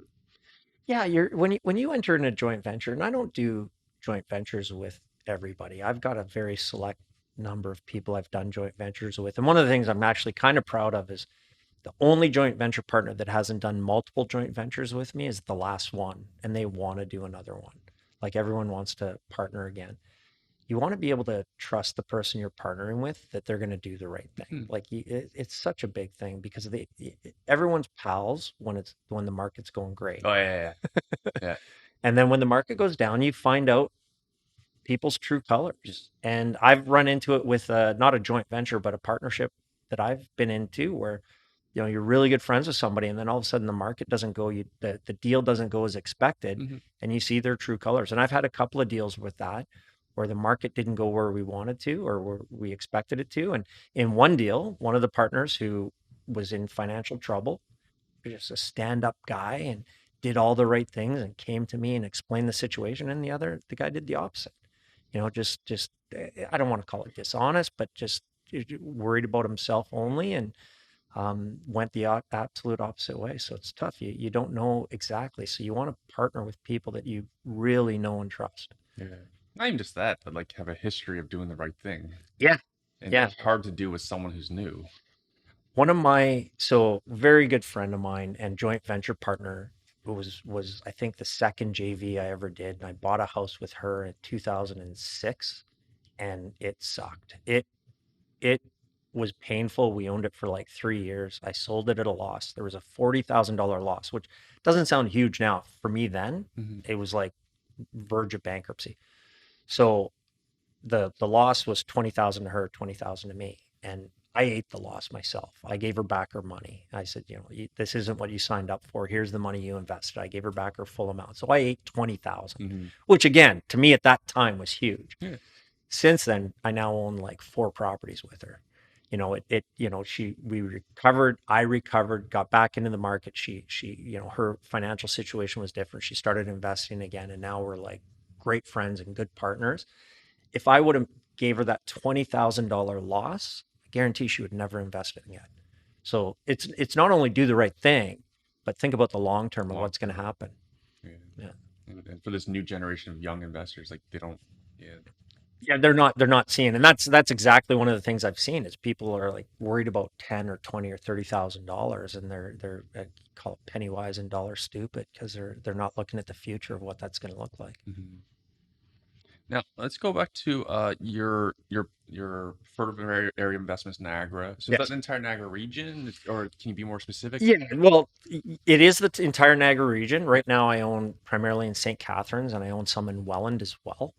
Yeah. When you enter in a joint venture, and I don't do joint ventures with everybody. I've got a very select number of people I've done joint ventures with. And one of the things I'm actually kind of proud of is the only joint venture partner that hasn't done multiple joint ventures with me is the last one, and they want to do another one. Like everyone wants to partner again. You want to be able to trust the person you're partnering with that they're going to do the right thing. Mhm. Like it's such a big thing because everyone's pals when the market's going great, Oh yeah. and then when the market goes down, you find out people's true colors. And I've run into it with not a joint venture, but a partnership that I've been into where you're really good friends with somebody, and then all of a sudden the market doesn't go, the deal doesn't go as expected, Mhm. and you see their true colors. And I've had a couple of deals with that where the market didn't go where we wanted to or where we expected it to. And in one deal, one of the partners who was in financial trouble, just a stand-up guy and did all the right things and came to me and explained the situation. And the guy did the opposite. Just I don't want to call it dishonest, but just worried about himself only, and went the absolute opposite way. So it's tough. You don't know exactly. So you want to partner with people that you really know and trust. Yeah. Not even just that, but like have a history of doing the right thing. Yeah. And Yeah. that's hard to do with someone who's new. So very good friend of mine and joint venture partner was I think the second JV I ever did. And I bought a house with her in 2006, and it sucked. It was painful. We owned it for like 3 years. I sold it at a loss. There was a $40,000 loss, which doesn't sound huge now. For me then, Mhm. it was like verge of bankruptcy. So the loss was 20,000 to her, 20,000 to me. And I ate the loss myself. I gave her back her money. I said, this isn't what you signed up for. Here's the money you invested. I gave her back her full amount. So I ate 20,000, Mhm. which again, to me at that time was huge. Yeah. Since then, I now own like 4 properties with her. We recovered, I recovered, got back into the market. Her financial situation was different. She started investing again, and now we're like great friends and good partners. If I would have gave her that $20,000 loss, I guarantee she would never invest it again. So it's not only do the right thing, but think about the long term of Long what's going to term. happen. Yeah. Yeah. And for this new generation of young investors, like they don't. Yeah. Yeah, they're not seeing, and that's exactly one of the things I've seen is people are like worried about 10 or 20 or $30,000, and they're call it penny wise and dollar stupid because they're not looking at the future of what that's going to look like. Mhm. Now let's go back to your further area investments, Niagara. So is that Yes. the entire Niagara region, or can you be more specific? Yeah, well, it is the entire Niagara region. Right now, I own primarily in St. Catharines, and I own some in Welland as well.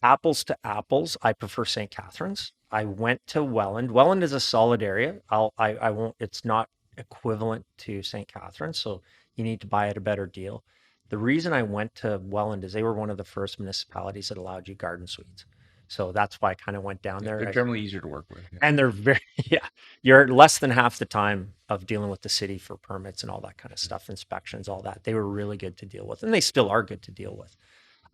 Apples to apples, I prefer St. Catharines. I went to Welland. Welland is a solid area. I won't, it's not equivalent to St. Catharines, so you need to buy at a better deal. The reason I went to Welland is they were one of the first municipalities that allowed you garden suites. So that's why I kind of went down Yeah, there. they're generally easier to work with. Yeah. And they're very, yeah, you're less than half the time of dealing with the city for permits and all that kind of stuff, inspections, all that. They were really good to deal with, and they still are good to deal with.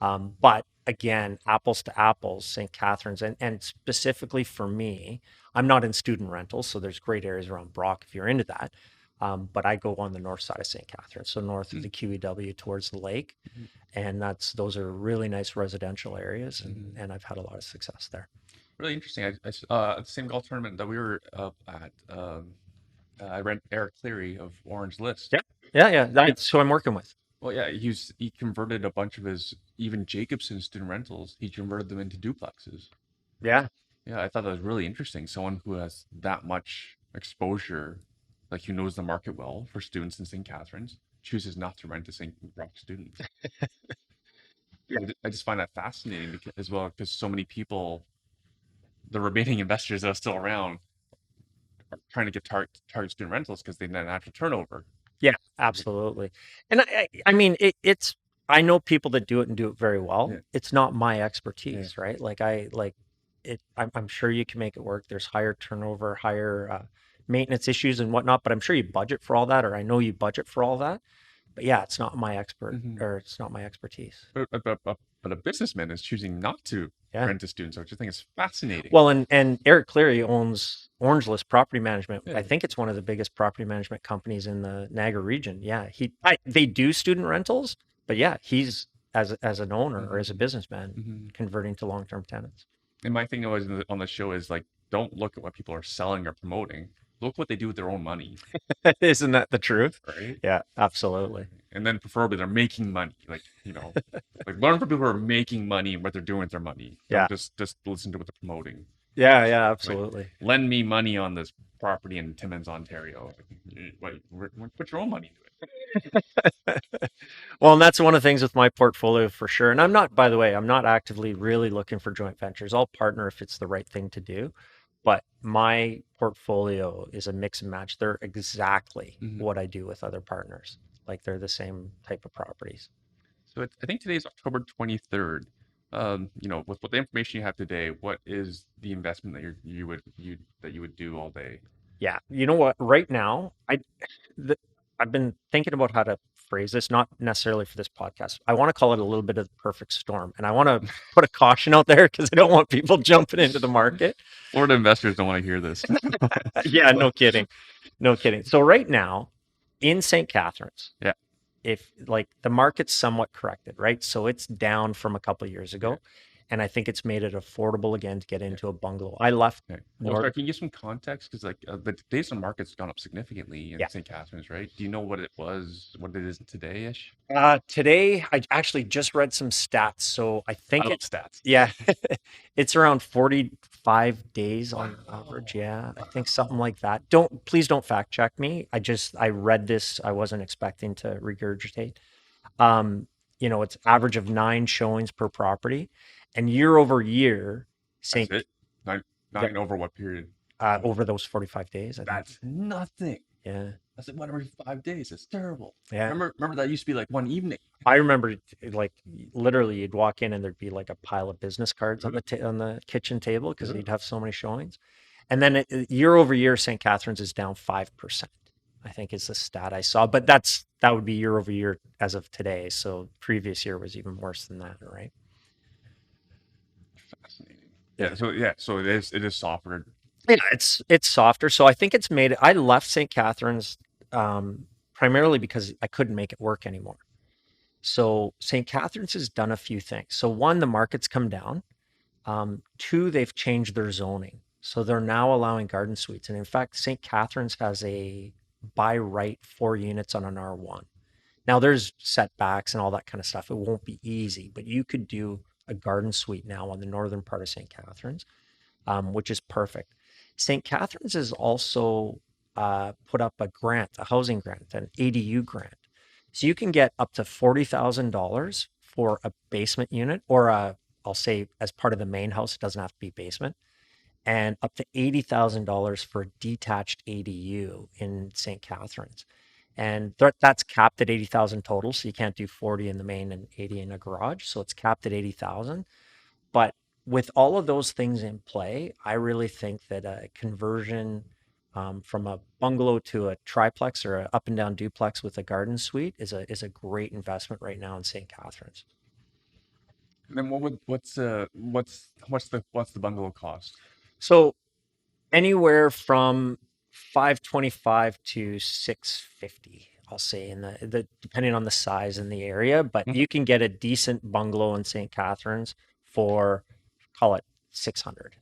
But again, apples to apples, St. Catharines, and specifically for me, I'm not in student rentals, so there's great areas around Brock if you're into that. But I go on the north side of St. Catharines, so north of Mm. the QEW towards the lake, Mhm. and those are really nice residential areas, and Mhm. and I've had a lot of success there. Really interesting. At the same golf tournament that we were up at, I ran Eric Cleary of Orange List. Yeah, yeah, yeah. That's who I'm working with. Well, yeah, he converted a bunch of his even Jacobson student rentals. He converted them into duplexes. Yeah. Yeah, I thought that was really interesting. Someone who has that much exposure, like who knows the market well for students in St. Catharines, chooses not to rent to St. Rock students. I just find that fascinating because, as well, because so many people, the remaining investors that are still around, are trying to get target student rentals because they net natural turnover. Yeah, Like, absolutely. And I mean, it's, I know people that do it and do it very well. yeah, It's not my yeah. expertise, right? Like I like it. I'm sure you can make it work. There's higher turnover, higher maintenance issues and whatnot, but I'm sure you budget for all that, or I know you budget for all that. But yeah, it's not my expert, Hmm. or it's not my expertise. But a businessman is choosing not to Yeah. rent to students, which I think is fascinating. Well, and Eric Cleary owns Orange List Property Management. I Yeah. think it's one of the biggest property management companies in the Niagara region. Yeah, they do student rentals, but yeah, he's as an owner or as a Hmm. businessman Hmm. converting to long-term tenants. And my thing always on the show is like, don't look at what people are selling or promoting. Look what they do with their own money, Isn't that the truth? right? Yeah, absolutely. And then preferably they're making money. Like learn from people who are making money and what they're doing with their money. Yeah, Don't just listen to what they're promoting. yeah, Like, absolutely. lend me money on this property in Timmins, Ontario. Like, put your own money into it. Well, and that's one of the things with my portfolio for sure. And I'm not, by the way, I'm not actively really looking for joint ventures. I'll partner if it's the right thing to do. But my portfolio is a mix and match. They're exactly Mhm. what I do with other partners. Like they're the same type of properties. So I think today is October 23rd. With the information you have today, what is the investment that you would do all day? Yeah. You know what? Right now, th- I've been thinking about how to phrase this, not necessarily for this podcast. I want to call it a little bit of the perfect storm. And I want to put a caution out there because I don't want people jumping into the market. Florida investors don't want to hear this. Yeah, no kidding. No kidding. So right now in St. Catharines, Yeah, if like the market's somewhat corrected, right? So it's down from a couple of years yeah, ago. And I think it's made it affordable again to get yeah. into a bungalow. I left Okay. Well, North. sorry, can you give some context? Because like the days on market's gone up significantly in Yeah. St. Catharines, right? Do you know what it was, what it is today-ish? Today, I actually just read some stats. So I I think love it, stats. yeah, it's around 45 days on Wow. average. Yeah, I think something Wow. like that. Please don't fact check me. I read this. I wasn't expecting to regurgitate. Um, it's average of 9 showings per property, and year over year, That's St. it. Nine, Yeah, nine over what period? over those 45 days, I think. That's nothing. Yeah, That's like one every 5 days. It's terrible. yeah. Remember that used to be like one evening. I remember like literally you'd walk in and there'd be like a pile of business cards on Yeah, on the kitchen table because yeah. you'd have so many showings. And then year over year, St. Catharines is down 5%. I think is the stat I saw, but that would be year over year as of today. So previous year was even worse than that, right? Fascinating. Yeah. So it is softer. Yeah, it's softer. So I think it's made it. I left St. Catharines primarily because I couldn't make it work anymore. So St. Catharines has done a few things. So one, the market's come down. Two, they've changed their zoning. So they're now allowing garden suites. And in fact, St. Catharines has a by right 4 units on an R1. Now there's setbacks and all that kind of stuff. It won't be easy, but you could do a garden suite now on the northern part of St. Catharines, which is perfect. St. Catharines has also put up a grant, a housing grant, an ADU grant. So you can get up to $40,000 for a basement unit or I'll say as part of the main house, it doesn't have to be basement, and up to $80,000 for a detached ADU in St. Catharines. And that's capped at 80,000 total. So you can't do 40 in the main and 80 in a garage. So it's capped at 80,000. But with all of those things in play, I really think that a conversion from a bungalow to a triplex or an up and down duplex with a garden suite is a great investment right now in St. Catharines. And then what's the bungalow cost? So anywhere from 525 to 650, I'll say in the depending on the size and the area, but Mhm. you can get a decent bungalow in St. Catharines for call it 600.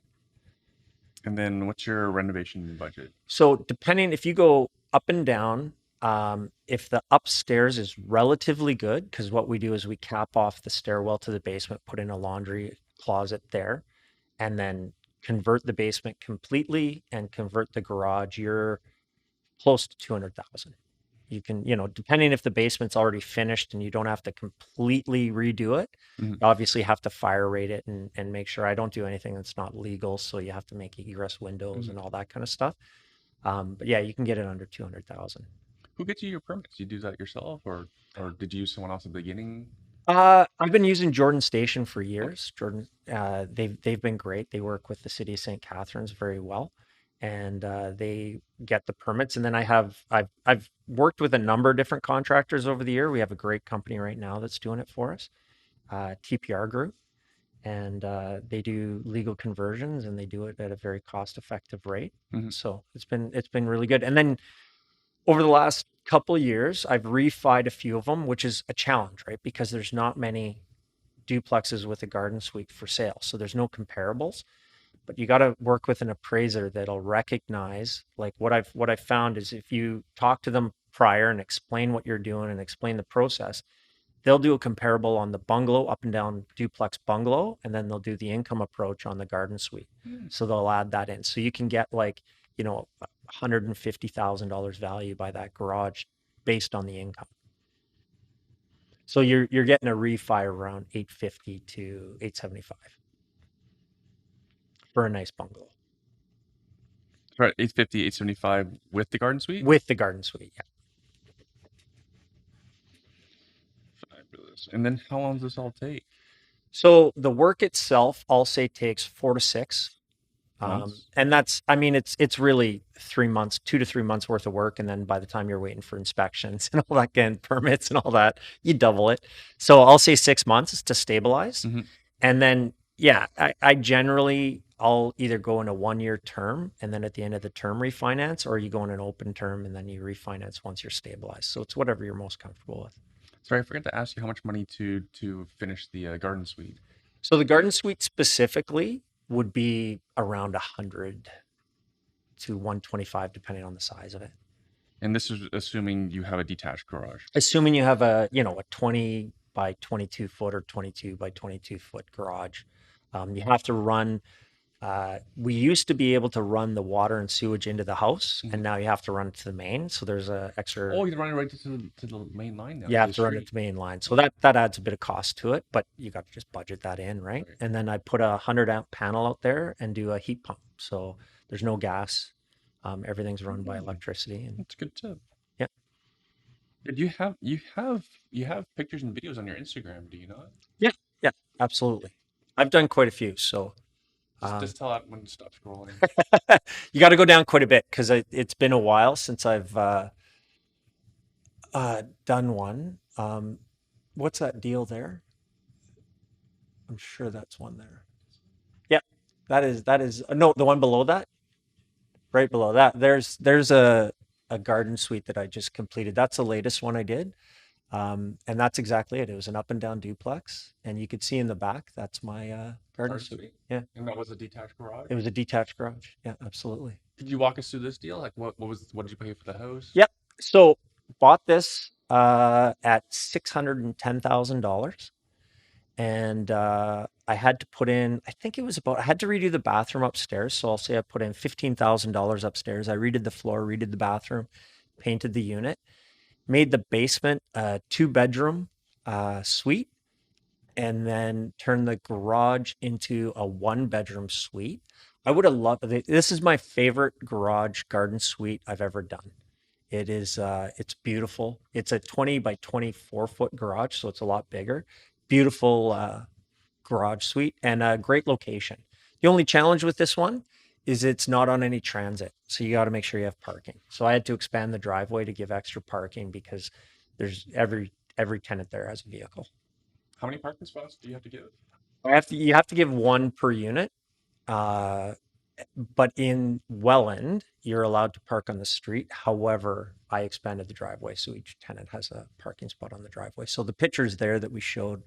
And then what's your renovation budget? So depending if you go up and down, if the upstairs is relatively good, because what we do is we cap off the stairwell to the basement, put in a laundry closet there, and then convert the basement completely and convert the garage, you're close to 200,000. You can, depending if the basement's already finished and you don't have to completely redo it, Mhm. you obviously have to fire rate it and make sure I don't do anything that's not legal. So you have to make egress windows Mhm. and all that kind of stuff. But yeah, you can get it under 200,000. Who gets you your permits? You do that yourself, or did you use someone else at the beginning? I've been using Jordan Station for Okay. years. Jordan, they've been great. They work with the city of St. Catharines very well, and they get the permits. And then I've worked with a number of different contractors over the year. We have a great company right now that's doing it for us, TPR Group, and they do legal conversions and they do it at a very cost effective rate. Mhm. So it's been really good. And then over the last couple of years, I've refied a few of them, which is a challenge, right? Because there's not many duplexes with a garden suite for sale. So there's no comparables, but you got to work with an appraiser that'll recognize like what I've found is if you talk to them prior and explain what you're doing and explain the process, they'll do a comparable on the bungalow up and down duplex bungalow, and then they'll do the income approach on the garden suite. Mm. So they'll add that in. So you can get like, $150,000 value by that garage based on the income. So you're getting a refi around 850 to 875 for a nice bungalow Right, 850, 875 with the garden suite. with the garden suite. Yeah. Fabulous. And then how long does this all take? So the work itself, I'll say, takes 4 to 6. Months? And I mean, it's really 3 months, 2 to 3 months worth of work. And then by the time you're waiting for inspections and all that, and permits and all that, you double it. So I'll say 6 months to stabilize. Mm-hmm. And then, yeah, I generally, I'll either go in a 1 year term and then at the end of the term refinance, or you go in an open term and then you refinance once you're stabilized. So it's whatever you're most comfortable with. Sorry, I forgot to ask you how much money to finish the garden suite. So the garden suite specifically would be around 100 to 125, depending on the size of it. And this is assuming you have a detached garage. Assuming you have a 20 by 22 foot or 22 by 22 foot garage. You have to run, we used to be able to run the water and sewage into the house, Mhm. and now you have to run it to the main. So there's a extra, Oh, you're running right to the main line now, you to have the to run it street. to the main line. So that adds a bit of cost to it, but you got to just budget that in, right? Right. And then I put a 100 amp panel out there and do a heat pump. So there's no gas. Everything's run by Mm, electricity. And that's a good tip. yeah, Did you have pictures and videos on your Instagram, do you not? yeah, yeah, absolutely. I've done quite a few. So Just um, just tell that when to stop scrolling. you got to go down quite a bit because it's been a while since I've done one. What's that deal there? I'm sure that's one there. Yeah, that is no, the one below that, right below that. There's a garden suite that I just completed. That's the latest one I did. And that's exactly it. It was an up and down duplex, and you could see in the back, that's my garden Garden suite. suite? Yeah, And that was a detached garage? it was a detached garage. Yeah, absolutely. Could you walk us through this deal? Like what did you pay for the house? Yep. So bought this at $610,000, and I had to put in. I think it was about. I had to redo the bathroom upstairs, so I'll say I put in $15,000 upstairs. I redid the floor, redid the bathroom, painted the unit, made the basement a 2 bedroom suite, and then turned the garage into a 1 bedroom suite. I would have loved it. This is my favorite garage garden suite I've ever done. It's beautiful. It's a 20 by 24 foot garage, so it's a lot bigger. Beautiful garage suite and a great location. The only challenge with this one is it's not on any transit, so you got to make sure you have parking. So I had to expand the driveway to give extra parking because there's every tenant there has a vehicle. How many parking spots do you have to give? You have to give one per unit. Uh, but in Welland, you're allowed to park on the street. However, I expanded the driveway, so each tenant has a parking spot on the driveway. So the pictures there that we showed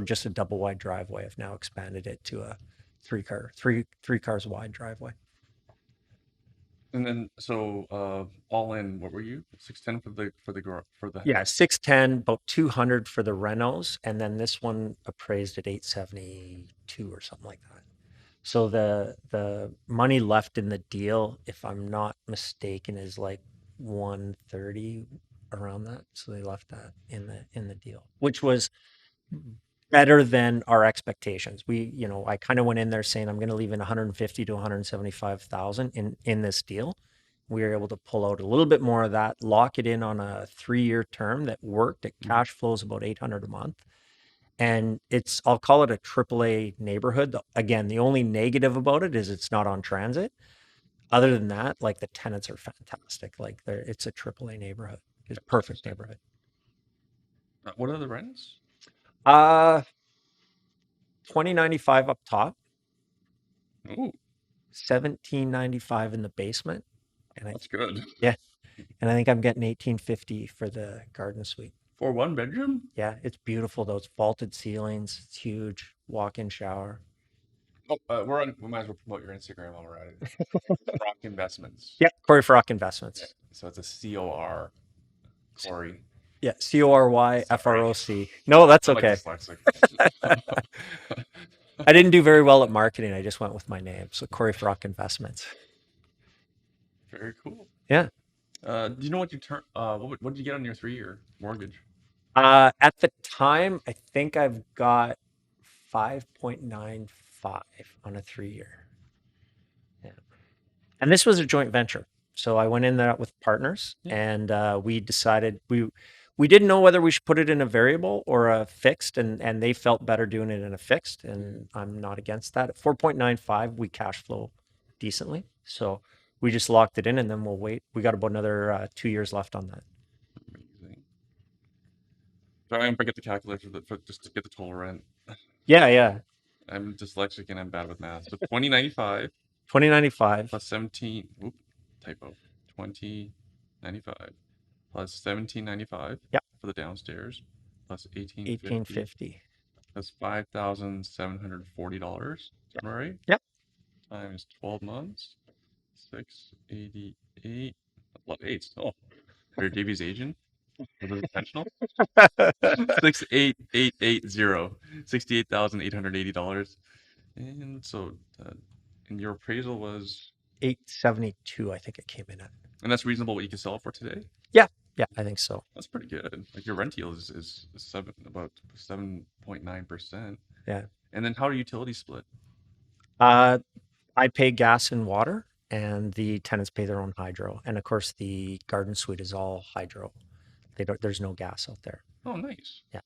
just a double wide driveway. I've now expanded it to a three cars wide driveway. And then so all in, what were you? 610 for the Yeah, 610, about 200 for the renos, and then this one appraised at 872 or something like that. So the money left in the deal, if I'm not mistaken, is like 130 around that. So they left that in the deal, which was better than our expectations. I kind of went in there saying I'm going to leave in 150 to 175,000 in this deal. We were able to pull out a little bit more of that, lock it in on a 3-year term that worked. It cash flows about 800 a month. And I'll call it a AAA neighborhood. Again, the only negative about it is it's not on transit. Other than that, like the tenants are fantastic. Like it's a AAA neighborhood. It's perfect neighborhood. What are the rents? 2095 up top, Oh, 1795 in the basement. And that's good. yeah, and I think I'm getting 1850 for the garden suite. For one bedroom? Yeah, it's beautiful. Those vaulted ceilings, it's huge, walk-in shower. Oh, we might as well promote your Instagram while we're at it. Rock Investments. Yeah, Cory Froc Yeah. Investments. So it's a COR, Cory. Yeah, Sorry. CORYFROC. No, that's I'm like okay. dyslexic. I didn't do very well at marketing. I just went with my name. So Cory Froc Investments. Very cool. Yeah. Do you know what you turn? What did you get on your 3-year mortgage? At the time, I think I've got 5.95 on a 3-year. Yeah. And this was a joint venture. So I went in there with partners and we decided we didn't know whether we should put it in a variable or a fixed, and they felt better doing it in a fixed, and I'm not against that. At 4.95, we cash flow decently. So we just locked it in and then we'll wait. We got about another 2 years left on that. Amazing. So I'm gonna get the calculator just to get the total rent. Yeah, yeah. I'm dyslexic and I'm bad with math. So 2095 2095. plus 17. Oop, typo. 2095 plus 1795. Yep. For the downstairs plus 1850 1850. that's $5,740. Yep. Am I right? Yep. Times 12 months. 688. A lot of eights. Oh, are Davey's Asian? Was it intentional? 68880. $68,880. And so, and your appraisal was, 872, I think it came in at. and that's reasonable what you can sell it for today? Yeah. Yeah, I think so. That's pretty good. Like your rent yield is about 7.9%. Yeah. And then how do utilities split? I pay gas and water, and the tenants pay their own hydro. And of course, the garden suite is all hydro. There's no gas out there. Oh, nice. Yeah.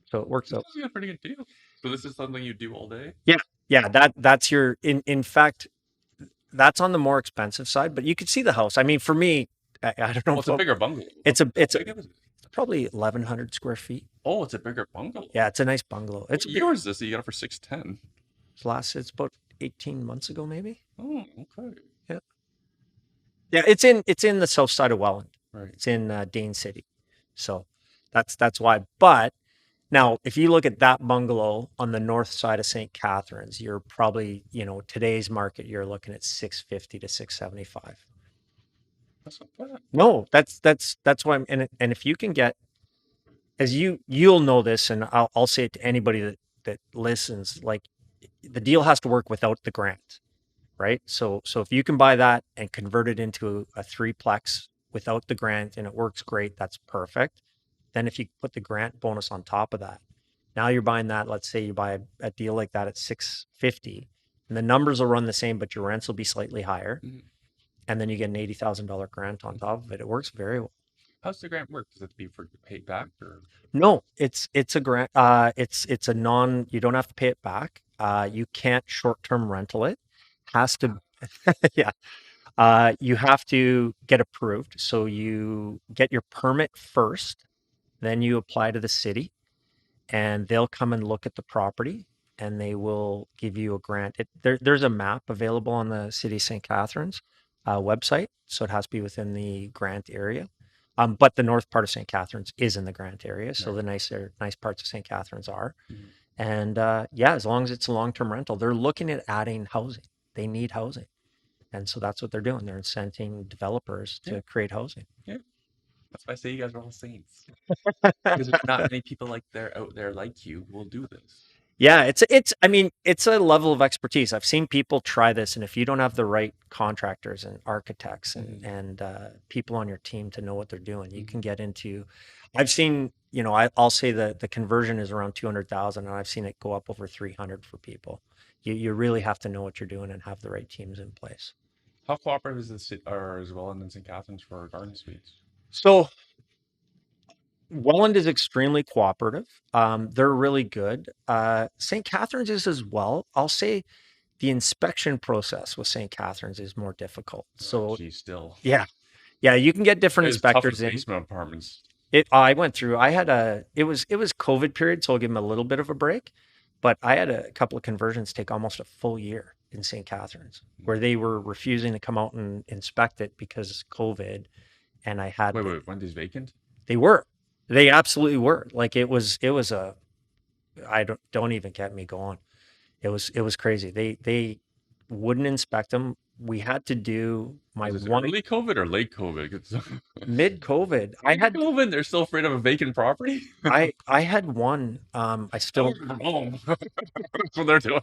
So it works This out. is a pretty good deal. So this is something you do all day? Yeah. Yeah. That's in fact, that's on the more expensive side, but you could see the house. I mean, for me, I don't know. Well, it's a bigger bungalow. It's How big is it? probably 1,100 square feet. Oh, it's a bigger bungalow. Yeah, it's a nice bungalow. It's What year is this that you got it for 610? It's about 18 months ago, maybe. Oh, okay. Yeah. Yeah, it's in the south side of Welland. Right. It's in Dane City. So that's why. But now, if you look at that bungalow on the north side of St. Catharines, you're probably, today's market, you're looking at 650 to 675. That's not bad. No, that's why and if you can get, as you'll know this, and I'll say it to anybody that listens, like the deal has to work without the grant, right? So if you can buy that and convert it into a threeplex without the grant and it works great, that's perfect. Then if you put the grant bonus on top of that, now you're buying that. Let's say you buy a deal like that at 650, and the numbers will run the same, but your rents will be slightly higher, and then you get an $80,000 grant on top of it. It works very well. How's the grant work? Does it be for paid back or? No, it's a grant. It's a non. You don't have to pay it back. You can't short-term rental it. Has to. Yeah. You have to get approved. So you get your permit first, then you apply to the city, and they'll come and look at the property, and they will give you a grant. There's a map available on the City of St. Catharines website, so it has to be within the grant area. But the north part of St. Catharines is in the grant area, so the nice parts of St. Catharines are. And yeah, as long as it's a long-term rental, they're looking at adding housing. They need housing. And so that's what they're doing. They're incenting developers to create housing. Yeah. That's why I say you guys are all saints. Because there's not many people out there like you who will do this. Yeah, I mean, it's a level of expertise. I've seen people try this, and if you don't have the right contractors and architects and Mhm, people on your team to know what they're doing, you mhm. can get into. I've seen, I'll say that the conversion is around 200,000, and I've seen it go up over 300 for people. You really have to know what you're doing and have the right teams in place. How cooperative is the city or as well in St. Catharines for garden suites? So Welland is extremely cooperative. They're really good. St. Catharines is as well. I'll say the inspection process with St. Catharines is more difficult. Oh, So geez, still. yeah, yeah, you can get different It's tough inspectors with in. basement apartments. I went through. It was COVID period, so I'll give them a little bit of a break. But I had a couple of conversions take almost a full year in St. Catharines, where they were refusing to come out and inspect it because COVID, and I had Wait, wait, when is vacant? they were, they absolutely were. Like it was a I don't even get me going. It was crazy. They wouldn't inspect them. We had to do my Was this one early COVID or late COVID? 'Cause mid COVID. mid-COVID, they're still afraid of a vacant property? I had one. I Oh, still no. That's what they're doing.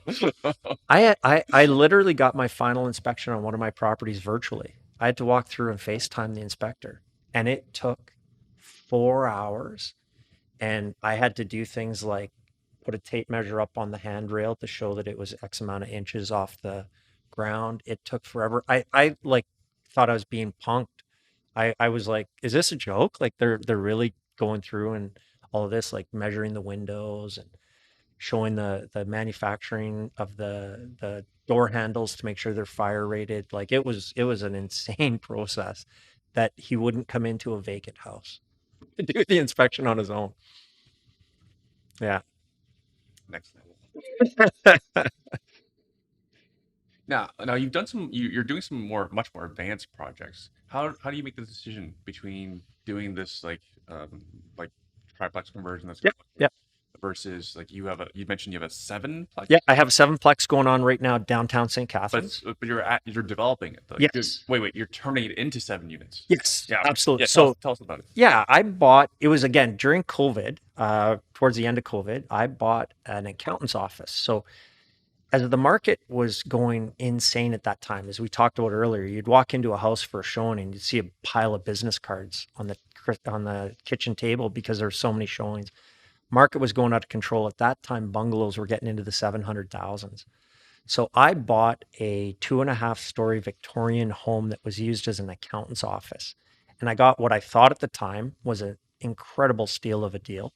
I literally got my final inspection on one of my properties virtually. I had to walk through and FaceTime the inspector, and it took 4 hours. And I had to do things like put a tape measure up on the handrail to show that it was X amount of inches off the ground. It took forever. I like thought I was being punked. I was like, is this a joke? Like they're really going through and all of this, like measuring the windows and showing the manufacturing of the door handles to make sure they're fire rated. Like it was an insane process that he wouldn't come into a vacant house to do the inspection on his own. Yeah. Next level. Now you've done you're doing some much more advanced projects. How do you make the decision between doing this like triplex conversion that's Yep. Yep. versus like you mentioned you have a sevenplex, Yeah. I have a sevenplex going on right now downtown St. Catharines. but you're developing it. Like Yes. wait, you're turning it into 7 units. Yes. Yeah, okay. Absolutely. Yeah, So tell us about it. yeah, it was again during COVID, towards the end of COVID, I bought an accountant's office. So as the market was going insane at that time, as we talked about earlier, you'd walk into a house for a showing and you'd see a pile of business cards on the kitchen table because there were so many showings. Market was going out of control. At that time, bungalows were getting into the 700,000s. So I bought a 2.5 story Victorian home that was used as an accountant's office. And I got what I thought at the time was an incredible steal of a deal.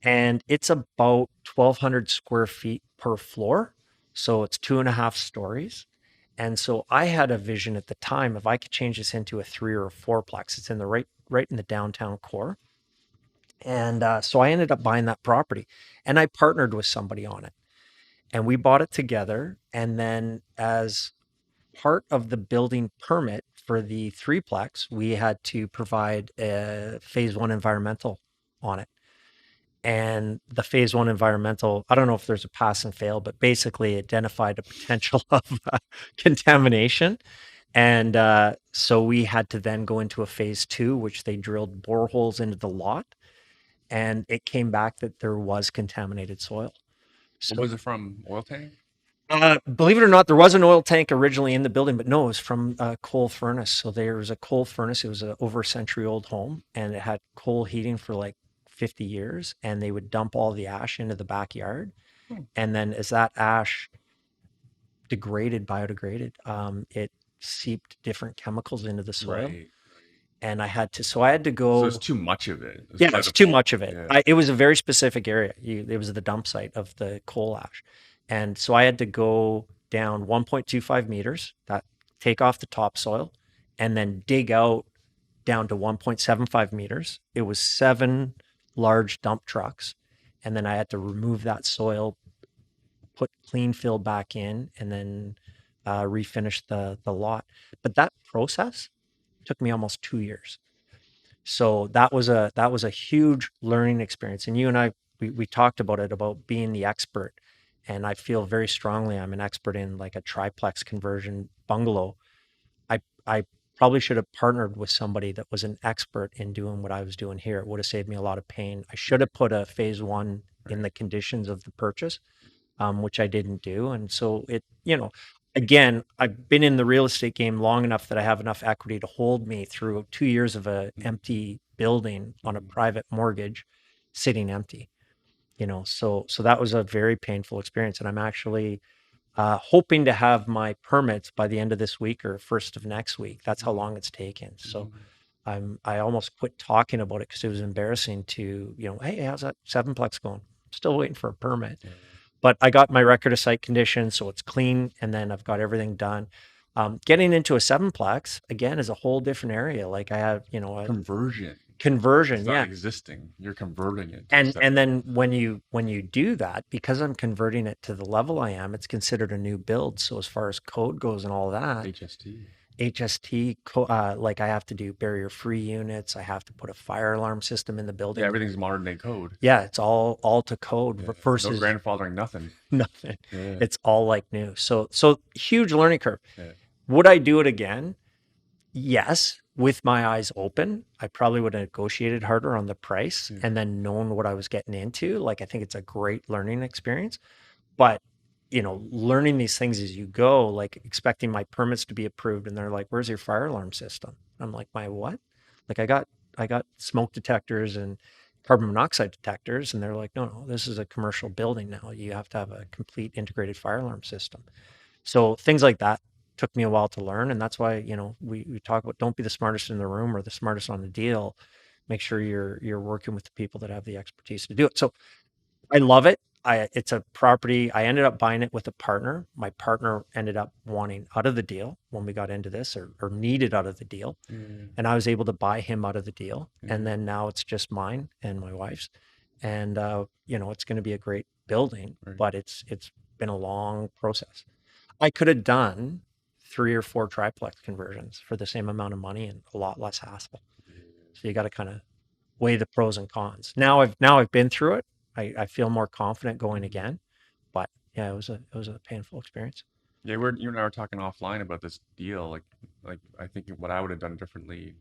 And it's about 1,200 square feet per floor. So it's 2.5 stories. And so I had a vision at the time if I could change this into a 3 or a fourplex. It's in the right in the downtown core. And so I ended up buying that property, and I partnered with somebody on it, and we bought it together. And then as part of the building permit for the threeplex, we had to provide a phase one environmental on it. And the phase one environmental, I don't know if there's a pass and fail, but basically identified a potential of contamination. And so we had to then go into a phase two, which they drilled boreholes into the lot, and it came back that there was contaminated soil. What So was it from? Oil tank? believe it or not, there was an oil tank originally in the building, but no, it was from a coal furnace. So there was a coal furnace. It was a over a century old home, and it had coal heating for like 50 years. And they would dump all the ash into the backyard. Hmm. And then as that ash biodegraded, it seeped different chemicals into the soil. Right. And so I had to So it's go. too much of it. It's Yeah, it's too plentiful. much of it. Yeah. It was a very specific area. It was the dump site of the coal ash. And so I had to go down 1.25 meters, that take off the topsoil, and then dig out down to 1.75 meters. It was 7 large dump trucks. And then I had to remove that soil, put clean fill back in, and then refinish the lot. But that process took me almost 2 years. So that was a huge learning experience. And you and I, we talked about it, about being the expert. And I feel very strongly I'm an expert in like a triplex conversion bungalow. I probably should have partnered with somebody that was an expert in doing what I was doing here. It would have saved me a lot of pain. I should have put a phase one in Right. the conditions of the purchase, which I didn't do. And so again, I've been in the real estate game long enough that I have enough equity to hold me through 2 years of a empty building on a private mortgage sitting empty, so that was a very painful experience. And I'm actually hoping to have my permits by the end of this week or first of next week. That's how long it's taken. So I almost quit talking about it because it was embarrassing to, hey, how's that sevenplex going? Still waiting for a permit. But I got my record of site condition, so it's clean, and then I've got everything done. Getting into a sevenplex again is a whole different area. Like I have, a Conversion. conversion, It's not yeah. existing. You're converting it. And then when you do that, because I'm converting it to the level I am, it's considered a new build. So as far as code goes and all that, HST, like I have to do barrier-free units. I have to put a fire alarm system in the building. Yeah, everything's modern day code. Yeah, it's all to code No versus grandfathering, nothing. nothing. Yeah. It's all like new. So huge learning curve. Yeah. Would I do it again? Yes, with my eyes open. I probably would have negotiated harder on the price and then known what I was getting into. Like, I think it's a great learning experience. But, learning these things as you go, like expecting my permits to be approved, and they're like, "Where's your fire alarm system?" I'm like, "My what?" Like, I got smoke detectors and carbon monoxide detectors, and they're like, "No, this is a commercial building now. You have to have a complete integrated fire alarm system." So things like that took me a while to learn. And that's why, we talk about, don't be the smartest in the room or the smartest on the deal. Make sure you're working with the people that have the expertise to do it. So I love it. It's a property. I ended up buying it with a partner. My partner ended up wanting out of the deal when we got into this, or needed out of the deal. And I was able to buy him out of the deal. And then now it's just mine and my wife's. And it's going to be a great building, but it's been a long process. I could have done 3 or 4 triplex conversions for the same amount of money and a lot less hassle. So you got to kind of weigh the pros and cons. Now I've been through it. I feel more confident going again. But yeah, it was a painful experience. Yeah, you and I were talking offline about this deal. Like I think what I would have done differently.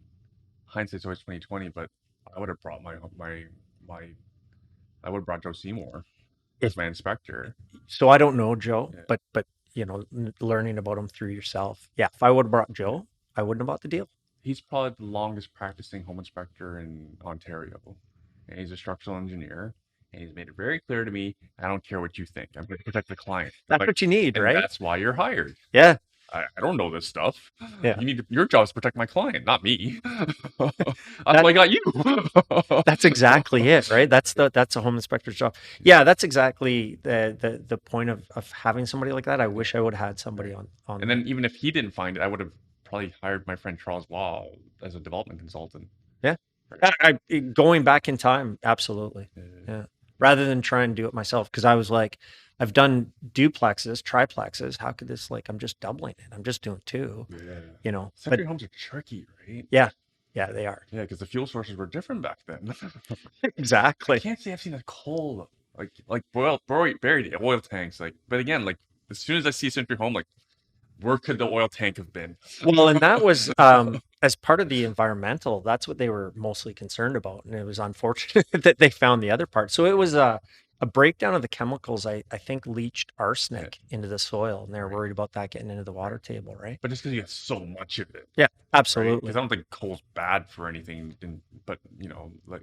Hindsight's always 2020, but I would have brought my I would have brought Joe Seymour as my inspector. So I don't know Joe, Yeah. but learning about him through yourself. Yeah, if I would have brought Joe, I wouldn't have bought the deal. He's probably the longest practicing home inspector in Ontario, and he's a structural engineer. And he's made it very clear to me, I don't care what you think. I'm going to protect the client. That's Like, what you need, and right? that's why you're hired. Yeah. I don't know this stuff. Yeah. Your job is to protect my client, not me. That's why I got you. That's exactly it, right? That's a home inspector's job. Yeah, that's exactly the point of having somebody like that. I wish I would have had somebody on. And then even if he didn't find it, I would have probably hired my friend Charles Law as a development consultant. Yeah. Going back in time, absolutely. Yeah. Rather than try and do it myself, because I was like, I've done duplexes, triplexes. How could this, like, I'm just doubling it. I'm just doing 2. Century homes are tricky, right? Yeah, they are. Yeah, because the fuel sources were different back then. Exactly. I can't say I've seen a coal buried in oil tanks. But again, as soon as I see a Century home, where could the oil tank have been? Well, and that was as part of the environmental, that's what they were mostly concerned about. And it was unfortunate that they found the other part. So it was a breakdown of the chemicals, I think, leached arsenic into the soil. And they were worried about that getting into the water table, right? But just because you have so much of it. Yeah, Right? absolutely. Because I don't think coal's bad for anything. But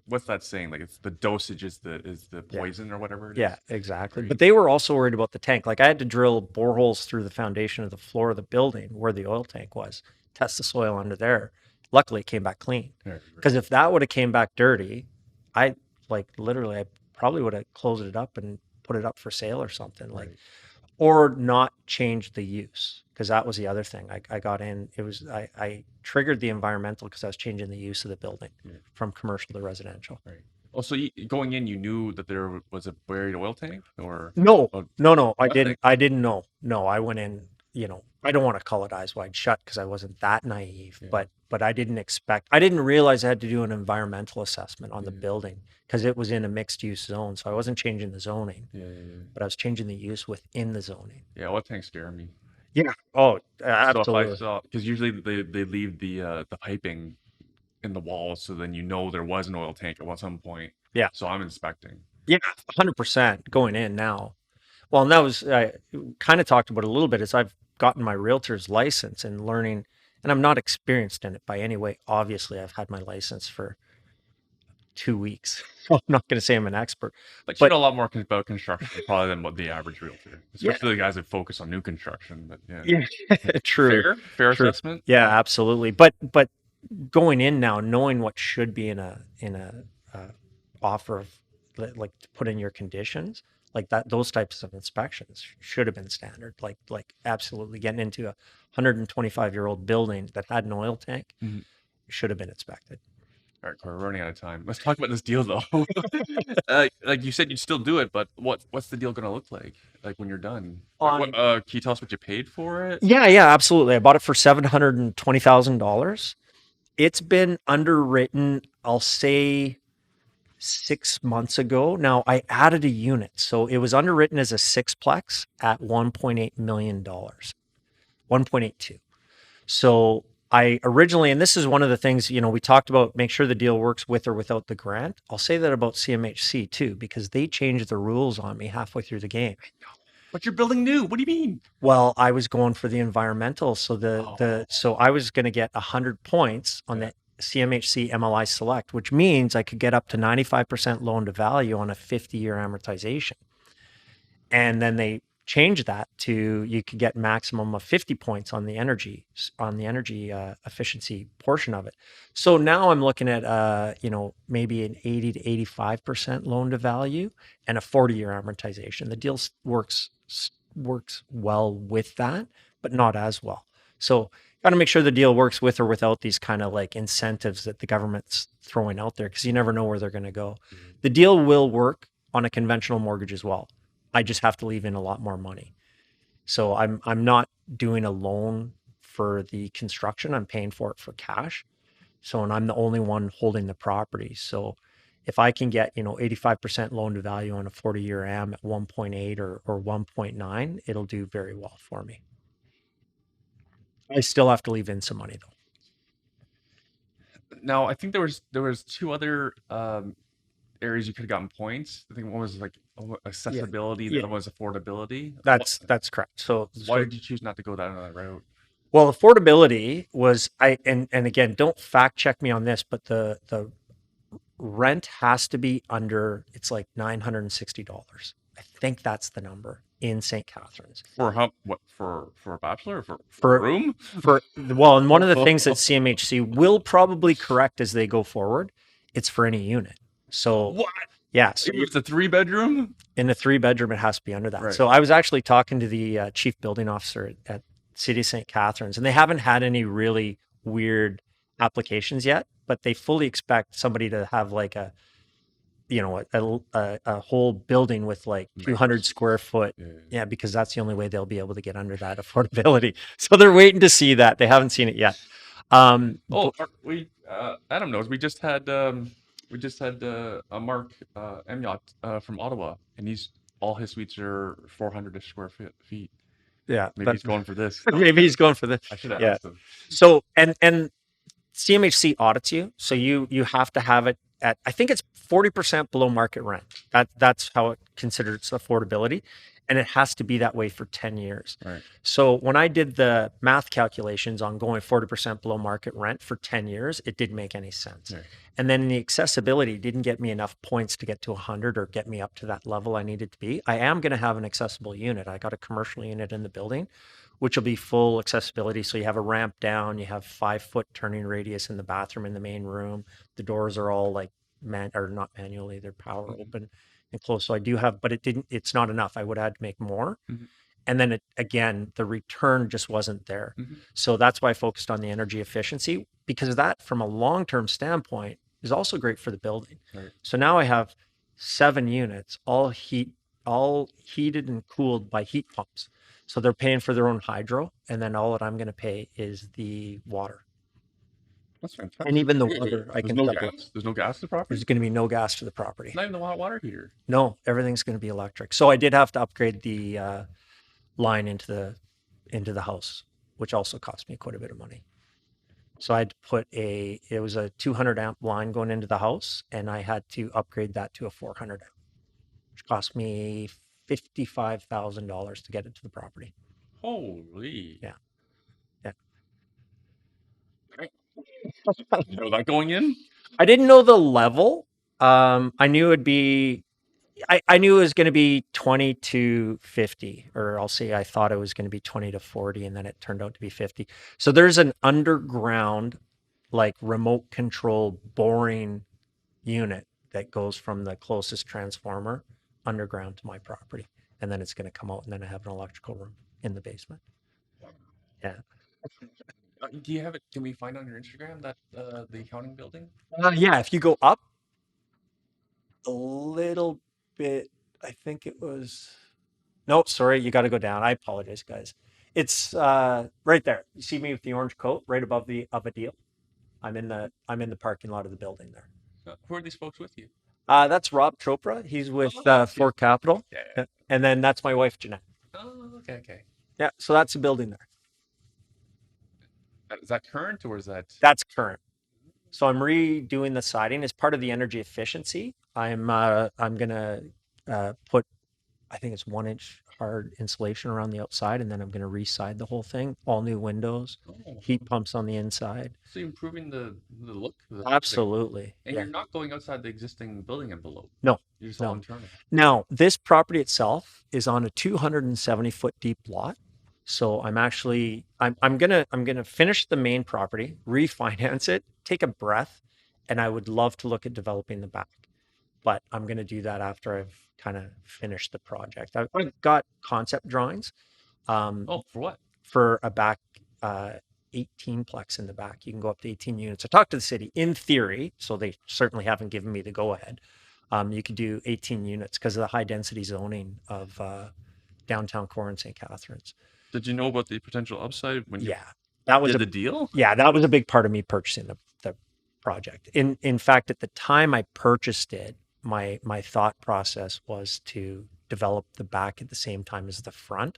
what's that saying? It's the dosage is the poison or whatever it is. Yeah, exactly. Right? But they were also worried about the tank. Like, I had to drill boreholes through the foundation of the floor of the building where the oil tank was, test the soil under there. Luckily, it came back clean. Because if that would have came back dirty, I probably would have closed it up and put it up for sale or something, or not change the use. Because that was the other thing. I got in. I triggered the environmental because I was changing the use of the building from commercial to residential. Right. Oh, so going in, you knew that there was a buried oil tank, or no, I didn't. I didn't know. No, I went in. I don't want to call it eyes wide shut because I wasn't that naive. But I didn't expect. I didn't realize I had to do an environmental assessment on the building because it was in a mixed use zone. So I wasn't changing the zoning. But I was changing the use within the zoning. Yeah, oil tanks scare me. Yeah. Oh, absolutely. So if I saw, because usually they leave the piping in the walls, so then there was an oil tank at some point. Yeah. So I'm inspecting. Yeah, 100% going in now. Well, and that was I kind of talked about it a little bit as I've gotten my realtor's license and learning, and I'm not experienced in it by any way. Obviously, I've had my license for 2 weeks. So I'm not going to say I'm an expert, But you but know a lot more about construction probably than what the average realtor, yeah, especially the guys that focus on new construction. But yeah, yeah, true, fair true. assessment. Yeah, absolutely. But going in now, knowing what should be in a uh, offer of like to put in your conditions, like that, those types of inspections should have been standard. Like absolutely getting into a 125-year-old building that had an oil tank Mhm. should have been inspected. All right, Corey, we're running out of time. Let's talk about this deal though. Like you said, you'd still do it, but what's the deal gonna look like when you're done? What On can you tell us what you paid for it? Yeah, yeah, absolutely. I bought it for $720,000. It's been underwritten, I'll say 6 months ago. Now I added a unit. So it was underwritten as a sixplex at $1.8 million, 1.82. So I originally, and this is one of the things, we talked about make sure the deal works with or without the grant. I'll say that about CMHC too, because they changed the rules on me halfway through the game. But you're building new. What do you mean? Well, I was going for the environmental, so Oh, so I was going to get 100 points on yeah. the CMHC MLI Select, which means I could get up to 95% loan to value on a 50-year amortization. And then they changed that to you could get maximum of 50 points on the energy efficiency portion of it. So now I'm looking at maybe an 80 to 85% loan to value and a 40-year amortization. The deal works well with that, but not as well. So got to make sure the deal works with or without these kind of like incentives that the government's throwing out there because you never know where they're going to go. Mhm. The deal will work on a conventional mortgage as well. I just have to leave in a lot more money. So I'm not doing a loan for the construction. I'm paying for it for cash. So and I'm the only one holding the property. So if I can get, 85% loan to value on a 40-year AM at 1.8 or 1.9, it'll do very well for me. I still have to leave in some money though. Now I think there was two other areas you could have gotten points. I think one was like Yeah. accessibility, the Yeah. other one was affordability. That's correct. So Why did you choose not to go down that route? well, affordability was and again, don't fact check me on this, but the rent has to be under it's like $960. I think that's the number in St. Catharines. For what for a bachelor or for a For room? well, and one of the things that CMHC will probably correct as they go forward, it's for any unit. So What? yeah, so Even if it's a 3 bedroom? in a 3 bedroom, it has to be under that. Right. So I was actually talking to the chief building officer at City of St. Catharines, and they haven't had any really weird applications yet, but they fully expect somebody to have like a whole building with like 200 Nice. square foot. Yeah. Yeah, because that's the only way they'll be able to get under that affordability. So they're waiting to see that. They haven't seen it yet. Oh, we Adam knows. We just had a Mark Emyacht from Ottawa, and he's all his suites are 400 square feet. yeah, Maybe he's going for this. maybe he's going for the I should have yeah. asked him. So and CMHC audits you, so you have to have it at I think it's 40% below market rent. That's how it considers affordability, and it has to be that way for 10 years. Right. So when I did the math calculations on going 40% below market rent for 10 years, it didn't make any sense. Right. And then the accessibility didn't get me enough points to get to 100 or get me up to that level I needed to be. I am going to have an accessible unit. I got a commercial unit in the building, which will be full accessibility. So you have a ramp down, you have 5 foot turning radius in the bathroom in the main room. The doors are all like or not manually, they're power Mhm. open and close. So I do have, but it's not enough. I would have had to make more. Mhm. And then again, the return just wasn't there. Mhm. So that's why I focused on the energy efficiency because that from a long-term standpoint is also great for the building. Right. So now I have 7 units, all heated and cooled by heat pumps. So they're paying for their own hydro, and then all that I'm going to pay is the water. That's fantastic. And even the Wait, water, I There's can no separate. gas. There's no gas to the property. There's going to be no gas to the property. Not even the hot water heater. No, everything's going to be electric. So I did have to upgrade the line into the house, which also cost me quite a bit of money. So I had to put it was a 200 amp line going into the house, and I had to upgrade that to a 400 amp. which cost me $55,000 to get it to the property. Holy. Yeah. Yeah. You know that going in? I didn't know the level. I knew it'd be, I knew it was going to be 20 to 50, or I'll say I thought it was going to be 20 to 40, and then it turned out to be 50. So there's an underground, like remote control boring unit that goes from the closest transformer underground to my property. And then it's going to come out, and then I have an electrical room in the basement. Yeah. Do you have it? Can we find on your Instagram that the accounting building? Yeah. If you go up a little bit, I think it was, nope, sorry, you got to go down. I apologize, guys. It's right there. You see me with the orange coat right above the of a deal. I'm in the parking lot of the building there. Who are these folks with you? That's Rob Chopra. He's with Fort Capital. Yeah. And then that's my wife, Jeanette. Oh, okay. Yeah. So that's the building there. Is that current or is that? That's current. So I'm redoing the siding as part of the energy efficiency. I'm gonna put, I think it's 1 inch hard insulation around the outside, and then I'm gonna re-side the whole thing. All new windows, Oh, heat pumps on the inside. so you're improving the look. Absolutely. And Yeah. you're not going outside the existing building envelope. No. You're just all No. internal. Now, this property itself is on a 270-foot deep lot. So I'm gonna finish the main property, refinance it, take a breath, and I would love to look at developing the back. But I'm gonna do that after I've kind of finished the project. I've got concept drawings Oh, for what? for a back 18 plex in the back. You can go up to 18 units. I talked to the city in theory, so they certainly haven't given me the go ahead. You could do 18 units because of the high density zoning of downtown Core and St. Catharines. Did you know about the potential upside when you Yeah, that was did the deal? yeah, that was a big part of me purchasing the project. In fact, at the time I purchased it, my thought process was to develop the back at the same time as the front,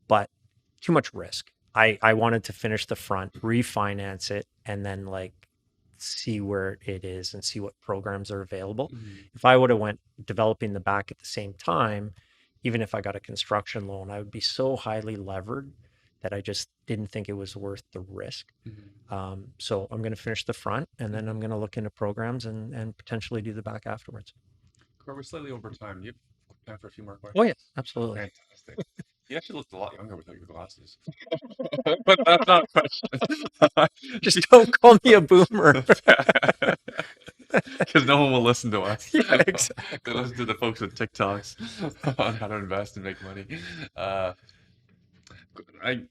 but too much risk. I wanted to finish the front, refinance it, and then like see where it is and see what programs are available. Mhm. If I would have went developing the back at the same time, even if I got a construction loan, I would be so highly levered that I just didn't think it was worth the risk. So I'm going to finish the front, and then I'm going to look into programs and potentially do the back afterwards. Cory, we're slightly over time. Do you have time for a few more questions? Oh yes, absolutely. Fantastic. You actually looked a lot younger without your glasses. But that's not a question. Just don't call me a boomer. Because no one will listen to us. Yeah, exactly. They listen to the folks with TikToks on how to invest and make money. I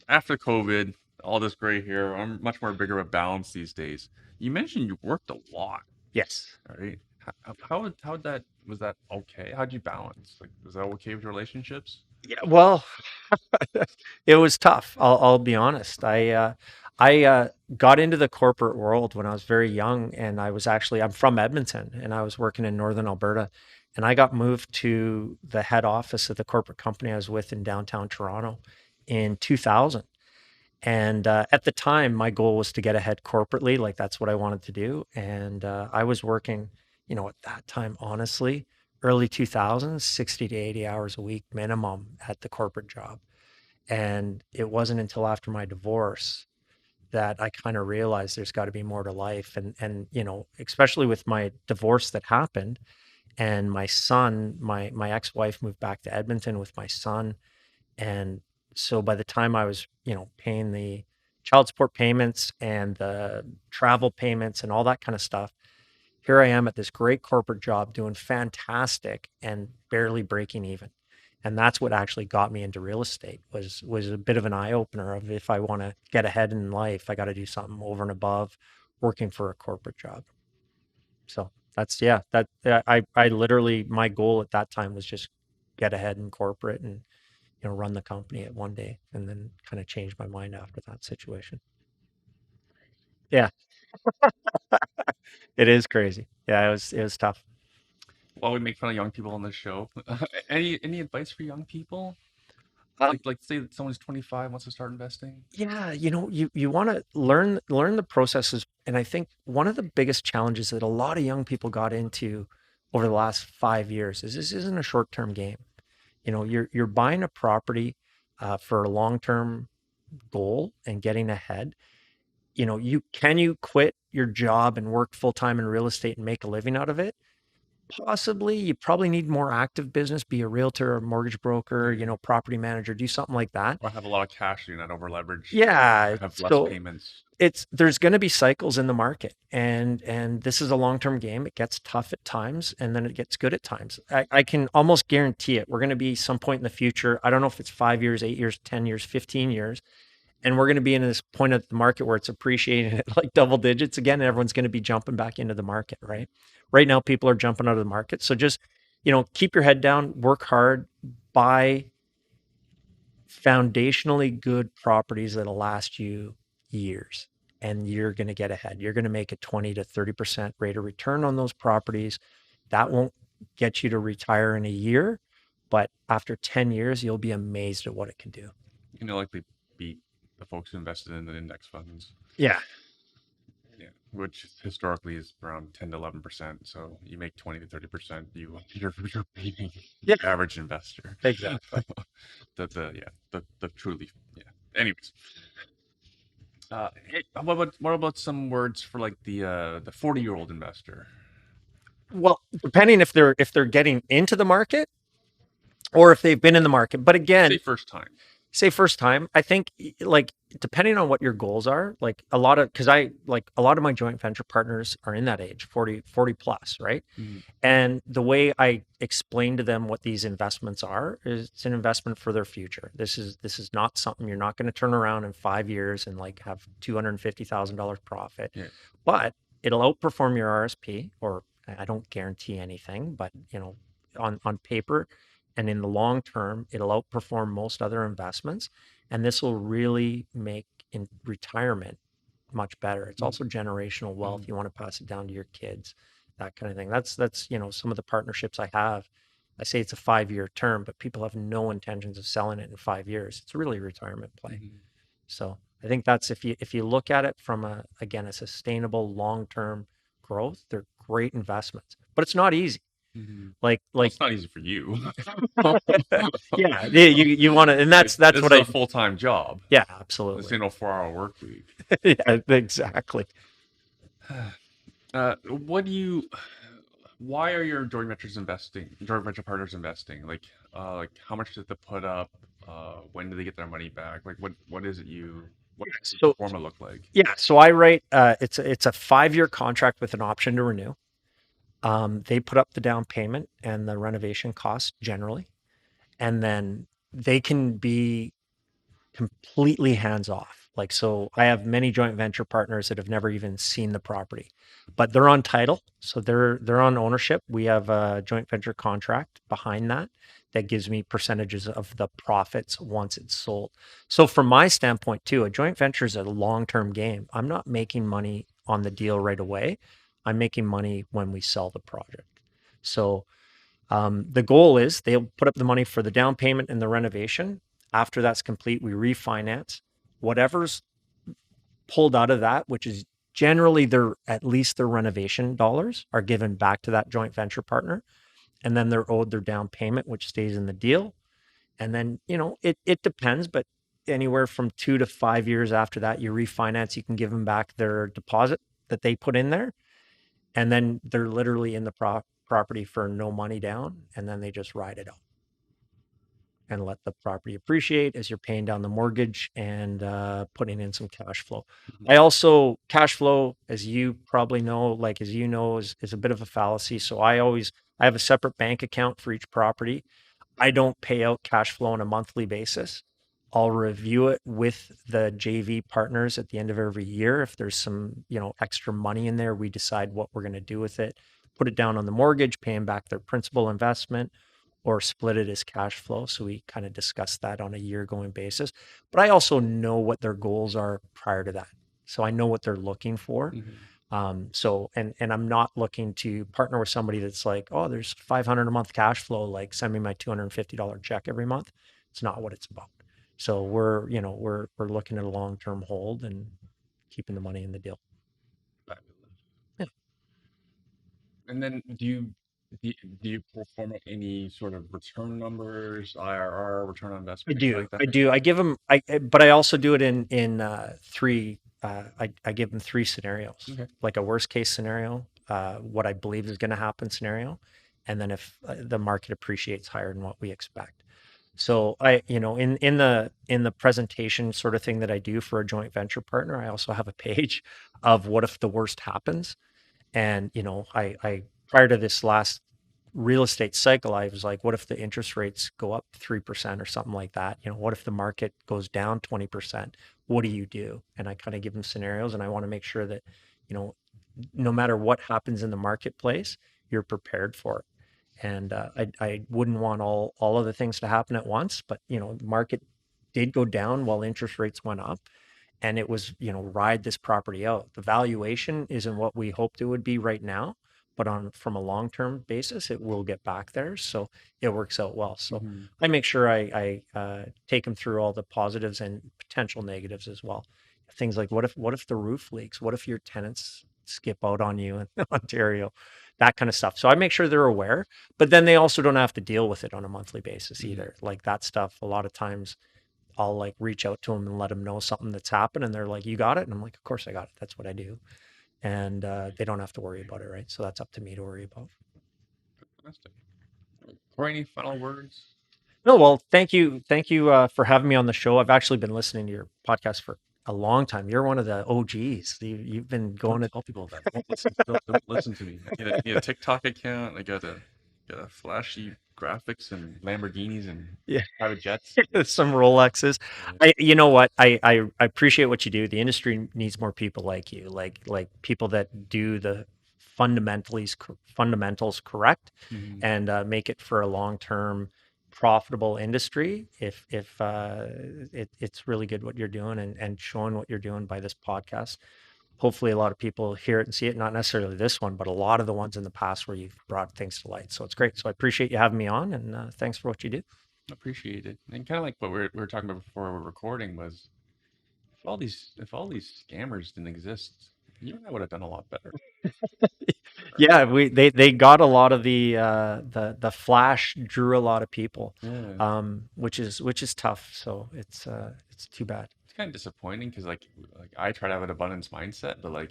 after COVID, all this gray hair, I'm much more bigger of a balance these days. You mentioned you worked a lot, Yes. right? How that was that okay? How'd you balance? Like, was that okay with your relationships? Yeah, well, it was tough. I'll be honest. I got into the corporate world when I was very young, and I'm from Edmonton, and I was working in Northern Alberta, and I got moved to the head office of the corporate company I was with in downtown Toronto in 2000. And at the time, my goal was to get ahead corporately, like that's what I wanted to do. And I was working, at that time, honestly, early 2000s, 60 to 80 hours a week minimum at the corporate job. And it wasn't until after my divorce that I kind of realized there's got to be more to life. And especially with my divorce that happened, and my son, my ex-wife moved back to Edmonton with my son, and so by the time I was, paying the child support payments and the travel payments and all that kind of stuff, here I am at this great corporate job doing fantastic and barely breaking even. And that's what actually got me into real estate, was a bit of an eye opener of, if I want to get ahead in life, I got to do something over and above working for a corporate job. So that's, yeah, I literally, my goal at that time was just get ahead in corporate and run the company at one day, and then kind of changed my mind after that situation. Yeah, it is crazy. Yeah, it was tough. While we make fun of young people on this show, any advice for young people? Um, Like say that someone's 25 wants to start investing. yeah, you want to learn the processes, and I think one of the biggest challenges that a lot of young people got into over the last 5 years is this isn't a short-term game. You're buying a property for a long-term goal and getting ahead. You quit your job and work full-time in real estate and make a living out of it? Possibly. You probably need more active business, be a realtor or mortgage broker, property manager, do something like that. Or have a lot of cash, you're not over leveraged, Yeah. have less So payments. there's going to be cycles in the market, and this is a long-term game. It gets tough at times and then it gets good at times. I can almost guarantee it. We're going to be some point in the future. I don't know if it's 5 years, 8 years, 10 years, 15 years. And we're going to be in this point of the market where it's appreciating at like double digits again, and everyone's going to be jumping back into the market, right? Right now, people are jumping out of the market. So just, keep your head down, work hard, buy foundationally good properties that'll last you years, and you're going to get ahead. You're going to make a 20 to 30% rate of return on those properties. That won't get you to retire in a year, but after 10 years, you'll be amazed at what it can do. You can likely beat the folks who invested in the index funds. Yeah. Yeah, which historically is around 10 to 11%. So you make 20 to 30%, you're beating Yeah. the average investor. Exactly. The truly, yeah. Anyways, hey, what about some words for like the 40-year-old investor? Well, depending if they're getting into the market or if they've been in the market. But again, Say first time. say first time, I think like depending on what your goals are, like a lot of my joint venture partners are in that age, 40 plus, right? Mhm. And the way I explain to them what these investments are is it's an investment for their future. This is not something you're not going to turn around in 5 years and like have $250,000 profit, Yeah. but it'll outperform your RSP, or I don't guarantee anything, but on paper and in the long term, it'll outperform most other investments. And this will really make in retirement much better. It's also generational wealth. Mhm. You want to pass it down to your kids, that kind of thing. That's some of the partnerships I have. I say it's a 5-year term, but people have no intentions of selling it in 5 years. It's really a retirement play. Mhm. So I think that's if you look at it from a sustainable long-term growth, they're great investments. But it's not easy. Mhm. Like Well, like it's not easy for you. yeah, you want to, and that's This what is a I full-time job. yeah, This absolutely. ain't no 4-hour work week. Yeah, exactly. What do you? Why are your joint venture partners investing? Like how much did they put up? When do they get their money back? Like what is it what does the So formula look like? yeah, so I write it's a 5-year contract with an option to renew. They put up the down payment and the renovation costs generally, and then they can be completely hands off. Like, so I have many joint venture partners that have never even seen the property, but they're on title. So they're on ownership. We have a joint venture contract behind that that gives me percentages of the profits once it's sold. So from my standpoint too, a joint venture is a long-term game. I'm not making money on the deal right away. I'm making money when we sell the project. So the goal is they'll put up the money for the down payment and the renovation. After that's complete, we refinance. Whatever's pulled out of that, which is generally at least their renovation dollars, are given back to that joint venture partner. And then they're owed their down payment, which stays in the deal. And then, it depends, but anywhere from 2 to 5 years after that, you refinance, you can give them back their deposit that they put in there. And then they're literally in the property for no money down. And then they just ride it out and let the property appreciate as you're paying down the mortgage and putting in some cash flow. Mhm. I also cash flow, as you probably know, like as you know, is a bit of a fallacy. So I have a separate bank account for each property. I don't pay out cash flow on a monthly basis. I'll review it with the JV partners at the end of every year. If there's some, extra money in there, we decide what we're going to do with it. Put it down on the mortgage, paying back their principal investment, or split it as cash flow. So we kind of discuss that on a year going basis. But I also know what their goals are prior to that. So I know what they're looking for. Mhm. And I'm not looking to partner with somebody that's like, oh, there's 500 a month cash flow, like send me my $250 check every month. It's not what it's about. So we're looking at a long-term hold and keeping the money in the deal. Fabulous. Yeah. And then do you Do you perform any sort of return numbers, IRR, return on I investment, anything do. like that? I do. I give them, but I also do it in three. I give them three scenarios, Okay. like a worst case scenario, what I believe is going to happen scenario, and then if the market appreciates higher than what we expect. So in the presentation sort of thing that I do for a joint venture partner, I also have a page of what if the worst happens. And, I prior to this last real estate cycle, I was like, what if the interest rates go up 3% or something like that? What if the market goes down 20%? What do you do? And I kind of give them scenarios, and I want to make sure that, you know, no matter what happens in the marketplace, you're prepared for it. And I wouldn't want all of the things to happen at once, but the market did go down while interest rates went up, and it was, ride this property out. The valuation isn't what we hoped it would be right now, but on from a long-term basis, it will get back there. So it works out well. So Hmm. I make sure I take them through all the positives and potential negatives as well. Things like what if the roof leaks? What if your tenants skip out on you in Ontario? That kind of stuff. So I make sure they're aware, but then they also don't have to deal with it on a monthly basis Hmm. either. Like that stuff, a lot of times I'll like reach out to them and let them know something that's happened, and they're like, "You got it?" And I'm like, "Of course I got it. That's what I do." And they don't have to worry about it, right? So that's up to me to worry about. Fantastic. Or any final words? No, well, thank you for having me on the show. I've actually been listening to your podcast for a long time. You're one of the OGs. You've been Don't going to tell people that. Don't listen. Don't listen to me. I need a TikTok account. I got a flashy graphics and Lamborghinis and yeah. private jets. Some Rolexes. Yeah. You know what? I appreciate what you do. The industry needs more people like you, like people that do the fundamentals correct, Hmm. and make it for a long term profitable industry. If it's really good what you're doing, and showing what you're doing by this podcast. Hopefully, a lot of people hear it and see it. Not necessarily this one, but a lot of the ones in the past where you've brought things to light. So it's great. So I appreciate you having me on, and thanks for what you do. Appreciate it. And kind of like what we were talking about before we were recording was if all these scammers didn't exist, you and I would have done a lot better. Right? Yeah, they got a lot of the flash drew a lot of people, Yeah. which is tough. So it's too bad. It's kind of disappointing because like I try to have an abundance mindset, but like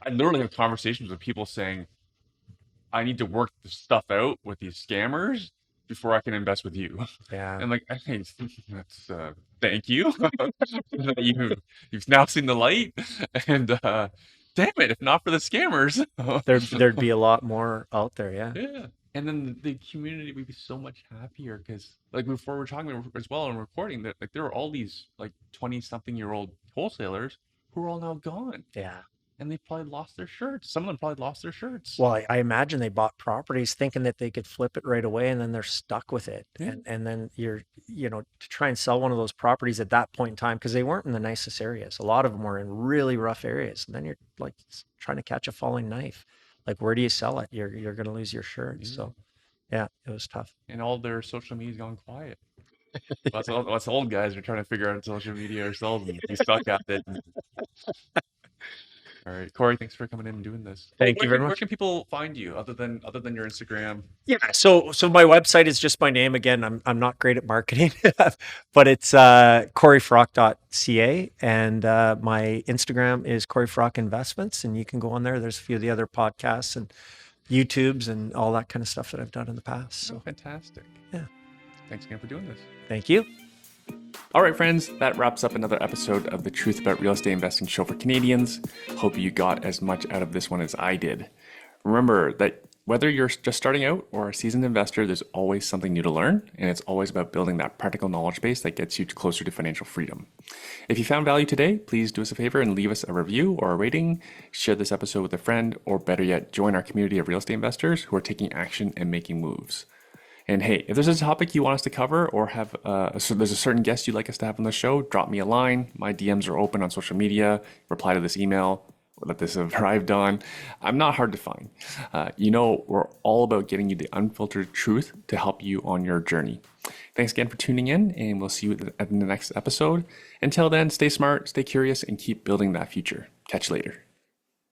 I literally have conversations with people saying I need to work this stuff out with these scammers before I can invest with you. Yeah, And like I think that's thank you. you you've now seen the light, and damn it, if not for the scammers. there'd be a lot more out there. Yeah, Yeah. And then the community would be so much happier because, like, before we're talking as well and recording that, like, there were all these like 20-something-year-old wholesalers who are all now gone, yeah. and they probably lost their shirts. Some of them probably lost their shirts. Well, I imagine they bought properties thinking that they could flip it right away, and then they're stuck with it. Yeah. And then to try and sell one of those properties at that point in time, because they weren't in the nicest areas. A lot of them were in really rough areas. And then you're like trying to catch a falling knife. Like, where do you sell it? You're going to lose your shirt. Yeah. So yeah, it was tough. And all their social media's gone quiet. Us old guys are trying to figure out social media ourselves and we suck at it. All right, Cory, thanks for coming in and doing this. Oh, Thank you very where much. can people find you other than your Instagram? Yeah, so my website is just my name again. I'm not great at marketing, but it's coryfroc.ca, and my Instagram is Coryfroc Investments, and you can go on there. There's a few of the other podcasts and YouTubes and all that kind of stuff that I've done in the past. Oh, So fantastic. yeah, Thanks again for doing this. thank you. All right, friends, that wraps up another episode of the Truth About Real Estate Investing show for Canadians. Hope you got as much out of this one as I did. Remember that whether you're just starting out or a seasoned investor, there's always something new to learn, and it's always about building that practical knowledge base that gets you closer to financial freedom. If you found value today, please do us a favor and leave us a review or a rating, share this episode with a friend, or better yet, join our community of real estate investors who are taking action and making moves. And hey, if there's a topic you want us to cover or have, there's a certain guest you'd like us to have on the show, drop me a line. My DMs are open on social media. Reply to this email that this have arrived on. I'm not hard to find. We're all about getting you the unfiltered truth to help you on your journey. Thanks again for tuning in, and we'll see you in the next episode. Until then, stay smart, stay curious, and keep building that future. Catch you later.